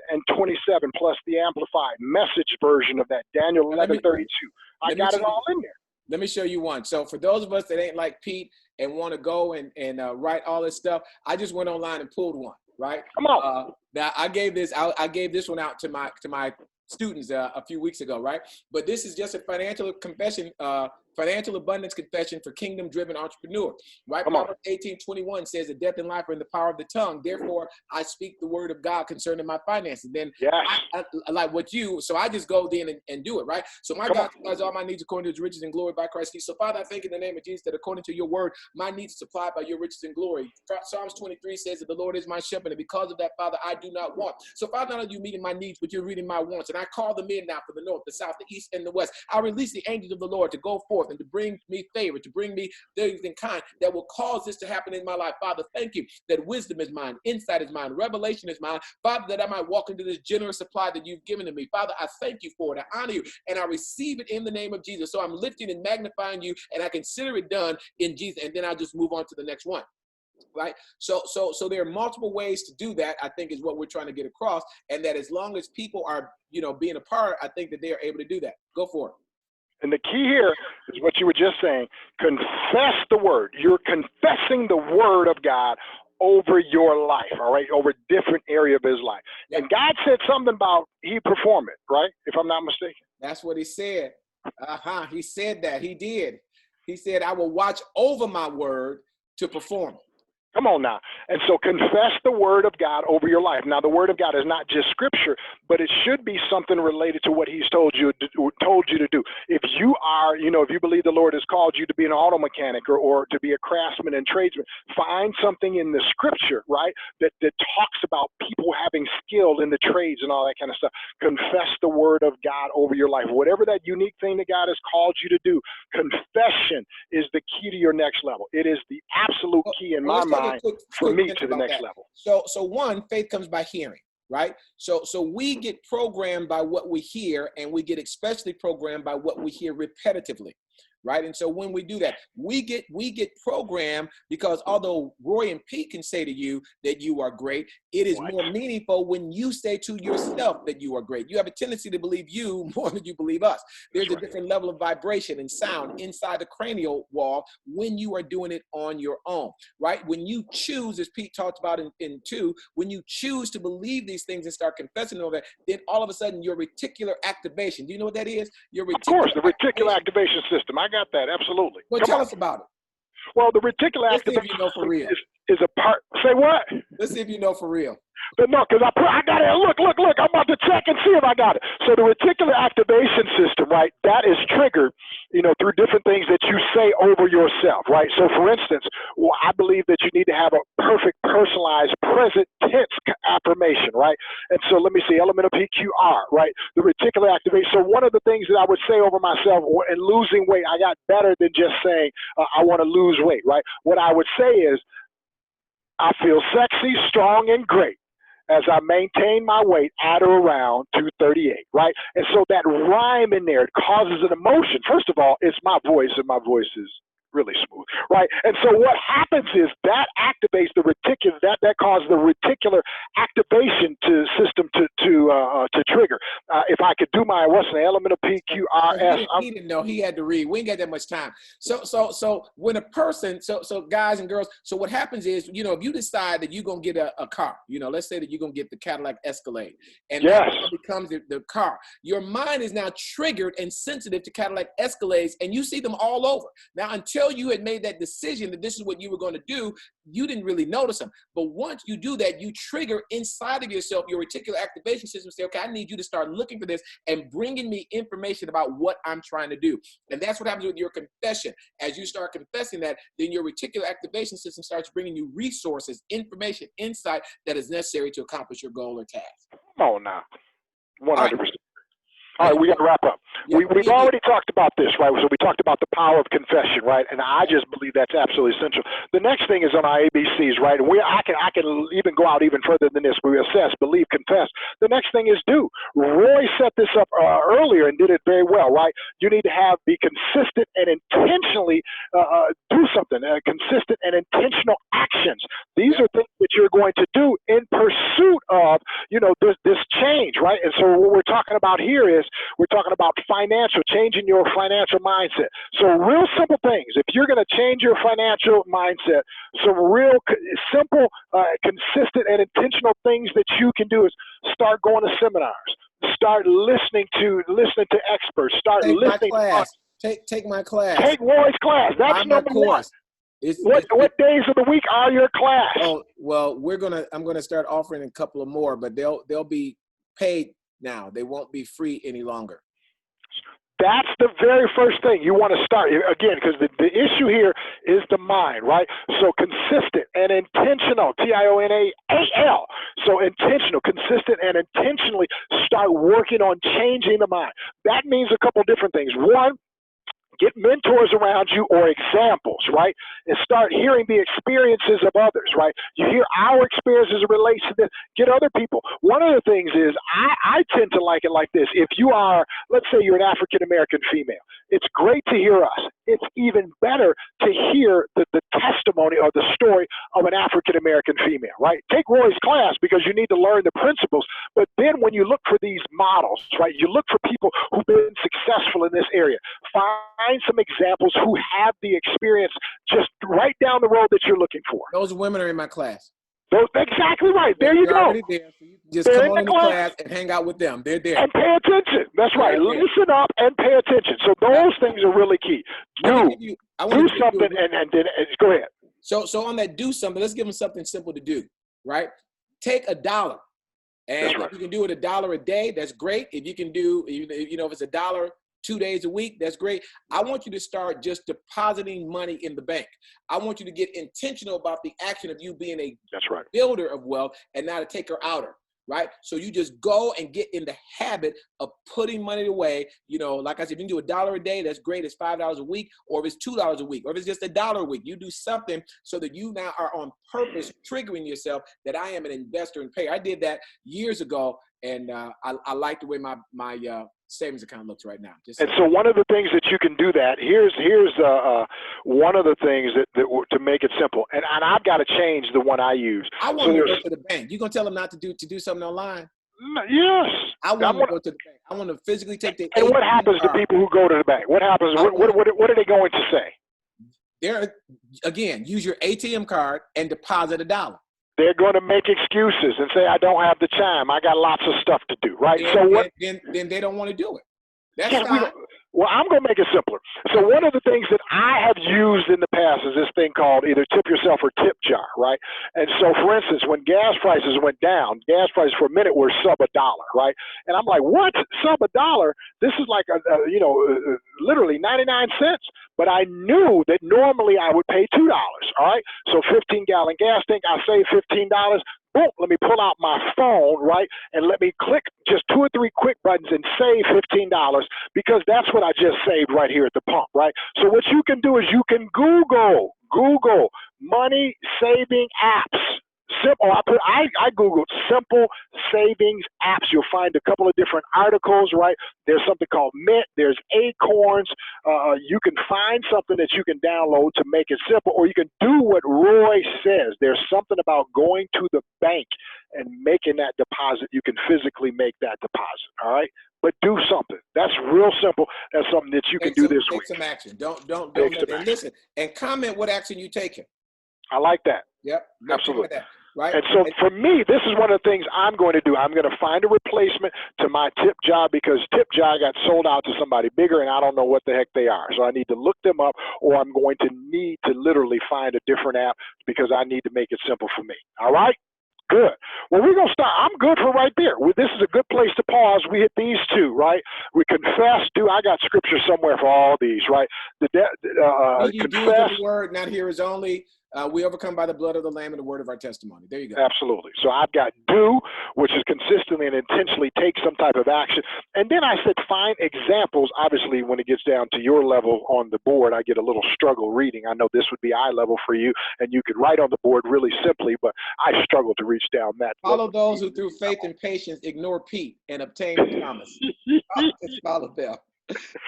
and 27, plus the amplified message version of that, Daniel 11:32. I got it all in there. Let me show you one. So for those of us that ain't like Pete and want to go and write all this stuff, I just went online and pulled one, right? Come on. Now I gave this one out to my students a few weeks ago, right? But this is just a financial confession, financial abundance confession for kingdom-driven entrepreneur, right? Proverbs 18:21 says that death and life are in the power of the tongue. Therefore, I speak the word of God concerning my finances. Then I like what so I just go then and do it, right? So my God supplies all my needs according to his riches and glory by Christ Jesus. So Father, I thank you in the name of Jesus that according to your word, my needs are supplied by your riches and glory. Psalms 23 says that the Lord is my shepherd, and because of that, Father, I do not want. So Father, not only are you meeting my needs, but you're reading my wants. And I call them in now from the north, the south, the east, and the west. I release the angels of the Lord to go forth and to bring me favor, to bring me things in kind that will cause this to happen in my life. Father, thank you that wisdom is mine, insight is mine, revelation is mine. Father, that I might walk into this generous supply that you've given to me. Father, I thank you for it. I honor you, and I receive it in the name of Jesus. So I'm lifting and magnifying you, and I consider it done in Jesus. And then I'll just move on to the next one. Right. So there are multiple ways to do that, I think, is what we're trying to get across. And that as long as people are, being a part, I think that they are able to do that. Go for it. And the key here is what you were just saying. Confess the word. You're confessing the word of God over your life, all right, over a different area of his life. Yep. And God said something about he'd perform it, right, if I'm not mistaken. That's what he said. He said that. He did. He said, I will watch over my word to perform it. Come on now. And so confess the word of God over your life. Now, the word of God is not just scripture, but it should be something related to what he's told you to do. If you are, if you believe the Lord has called you to be an auto mechanic or to be a craftsman and tradesman, find something in the scripture, right, that talks about people having skill in the trades and all that kind of stuff. Confess the word of God over your life. Whatever that unique thing that God has called you to do, confession is the key to your next level. It is the absolute key in my mind. For me to the next level. So one, faith comes by hearing, right? So we get programmed by what we hear, and we get especially programmed by what we hear repetitively. Right. And so when we do that, we get programmed, because although Roy and Pete can say to you that you are great, it is more meaningful when you say to yourself that you are great. You have a tendency to believe you more than you believe us. There's a different level of vibration and sound inside the cranial wall when you are doing it on your own. Right. When you choose, as Pete talked about in 2, when you choose to believe these things and start confessing all that, then all of a sudden your reticular activation. Do you know what that is? Of course, the reticular activation system. I got that, absolutely. Well, tell us about it. Well, the reticular activation is a part. Say what? Let's see if you know for real. But no, because I got it. Look. I'm about to check and see if I got it. So the reticular activation system, right, that is triggered, through different things that you say over yourself, right? So, for instance, I believe that you need to have a perfect, personalized, present tense affirmation, right? And so let me see, element of PQR, right? The reticular activation. So one of the things that I would say over myself in losing weight, I got better than just saying I want to lose weight, right? What I would say is, I feel sexy, strong, and great as I maintain my weight at or around 238, right? And so that rhyme in there, it causes an emotion. First of all, it's my voice, and my voice is really smooth, right? And so what happens is that activates the reticular, that causes the reticular activation system to to trigger. If I could do my what's the element of PQRS? He didn't know he had to read. We ain't got that much time. So when a person, so guys and girls, so what happens is, you know, if you decide that you're gonna get a car, you know, let's say that you're gonna get the Cadillac Escalade, and that becomes the car. Your mind is now triggered and sensitive to Cadillac Escalades, and you see them all over. Now, until you had made that decision that this is what you were going to do, you didn't really notice them. But once you do that, you trigger inside of yourself your reticular activation system. Say, okay, I need you to start looking for this and bringing me information about what I'm trying to do. And that's what happens with your confession. As you start confessing that, then your reticular activation system starts bringing you resources, information, insight that is necessary to accomplish your goal or task. Oh, now, 100%. All right, we got to wrap up. Yeah, we've already talked about this, right? So we talked about the power of confession, right? And I just believe that's absolutely essential. The next thing is on our ABCs, right? And I can even go out even further than this. We assess, believe, confess. The next thing is do. Roy set this up earlier and did it very well, right? You need to be consistent and intentionally do something, consistent and intentional actions. These are things that you're going to do in pursuit of, you know, this change, right? And so what we're talking about here is we're talking about changing your financial mindset. So real simple things. If you're going to change your financial mindset, some real simple, consistent and intentional things that you can do is start going to seminars, start listening to experts, start listening. Take my class. Take Roy's class. That's number one. What days of the week are your class? Oh, well, I'm gonna start offering a couple of more, but they'll be paid now. They won't be free any longer. That's the very first thing you want to start, again, because the issue here is the mind, right? So consistent and intentional, TIONAAL. So intentional, consistent, and intentionally start working on changing the mind. That means a couple different things. One, get mentors around you or examples, right? And start hearing the experiences of others, right? You hear our experiences in relation to this. Get other people. One of the things is I tend to like it like this. If you are, let's say you're an African-American female, it's great to hear us. It's even better to hear the testimony or the story of an African-American female, right? Take Roy's class because you need to learn the principles. But then when you look for these models, right, you look for people who've been successful in this area. Find some examples who have the experience just right down the road that you're looking for. Those women are in my class. Exactly right. There you go. There, so you just come on in the class and hang out with them. They're there. And pay attention. That's right. Listen up and pay attention. So those things are really key. Do something and then go ahead. So on that do something, let's give them something simple to do, right? Take $1. And if you can do it $1 a day, that's great. If you can do, you know, if it's $1 2 days a week, that's great. I want you to start just depositing money in the bank. I want you to get intentional about the action of you being a builder of wealth and not a taker-outer, right? So you just go and get in the habit of putting money away. You know, like I said, if you can do $1 a day, that's great. It's $5 a week, or if it's $2 a week, or if it's just $1 a week, you do something so that you now are on purpose triggering yourself that I am an investor and payer. I did that years ago, and I like the way my savings account looks right now. And so one of the things that you can do that, here's one of the things that to make it simple, and I've got to change the one I use. I want to go to the bank. You gonna tell them not to do something online? Yes. I want to go to the bank. I want to physically take the. And what happens to people who go to the bank? What happens? What are they going to say? They're, again, use your ATM card and deposit $1. They're going to make excuses and say, I don't have the time. I got lots of stuff to do, right? Then they don't want to do it. That's fine. Well, I'm going to make it simpler. So one of the things that I have used in the past is this thing called either tip yourself or tip jar, right? And so, for instance, when gas prices went down, gas prices for a minute were sub $1, right? And I'm like, what? Sub $1? This is like, literally 99 cents. But I knew that normally I would pay $2, all right? So 15-gallon gas tank, I save $15. Boom, let me pull out my phone, right? And let me click just 2 or 3 quick buttons and save $15 because that's what I just saved right here at the pump, right? So what you can do is you can Google money saving apps. simple. I googled simple savings apps. You'll find a couple of different articles, right? There's something called Mint. There's Acorns. You can find something that you can download to make it simple, or you can do what Roy says. There's something about going to the bank and making that deposit. You can physically make that deposit. All right. But do something. That's real simple. That's something that you can do this week. Take some action. Don't and listen and comment what action you taking. I like that. Yep. Absolutely. That, right. And so for me, this is one of the things I'm going to do. I'm going to find a replacement to my tip job, because tip job got sold out to somebody bigger, and I don't know what the heck they are. So I need to look them up, or I'm going to need to literally find a different app, because I need to make it simple for me. All right? Good. Well, we're going to start. I'm good for right there. This is a good place to pause. We hit these two, right? We confess, I got scripture somewhere for all these, right? You do the word, not hearers only. We overcome by the blood of the Lamb and the word of our testimony. There you go. Absolutely. So I've got do, which is consistently and intentionally take some type of action. And then I said find examples. Obviously, when it gets down to your level on the board, I get a little struggle reading. I know this would be eye level for you, and you could write on the board really simply, but I struggle to reach down that. Follow those who through faith and patience ignore Pete and obtain the promise. Follow them.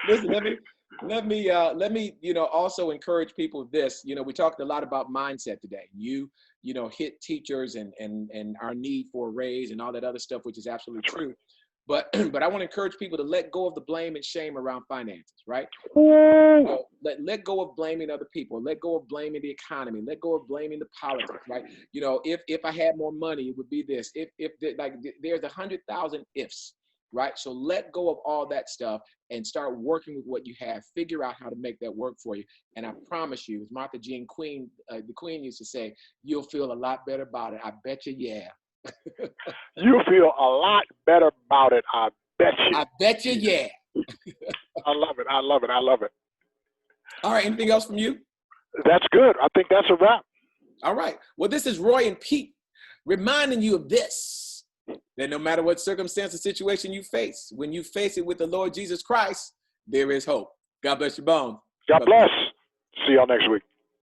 Listen, let me also encourage people with this. We talked a lot about mindset today. You hit teachers and our need for a raise and all that other stuff, which is absolutely true. But I want to encourage people to let go of the blame and shame around finances, right? So let go of blaming other people. Let go of blaming the economy. Let go of blaming the politics, right? If I had more money, it would be this. There's 100,000 ifs. Right? So let go of all that stuff and start working with what you have. Figure out how to make that work for you. And I promise you, as Martha Jean Queen, the Queen used to say, you'll feel a lot better about it. I bet you, yeah. You'll feel a lot better about it. I bet you. I bet you, yeah. I love it. I love it. I love it. All right. Anything else from you? That's good. I think that's a wrap. All right. Well, this is Roy and Pete reminding you of this. That no matter what circumstance or situation you face, when you face it with the Lord Jesus Christ, there is hope. God bless your bones. God bless. See y'all next week.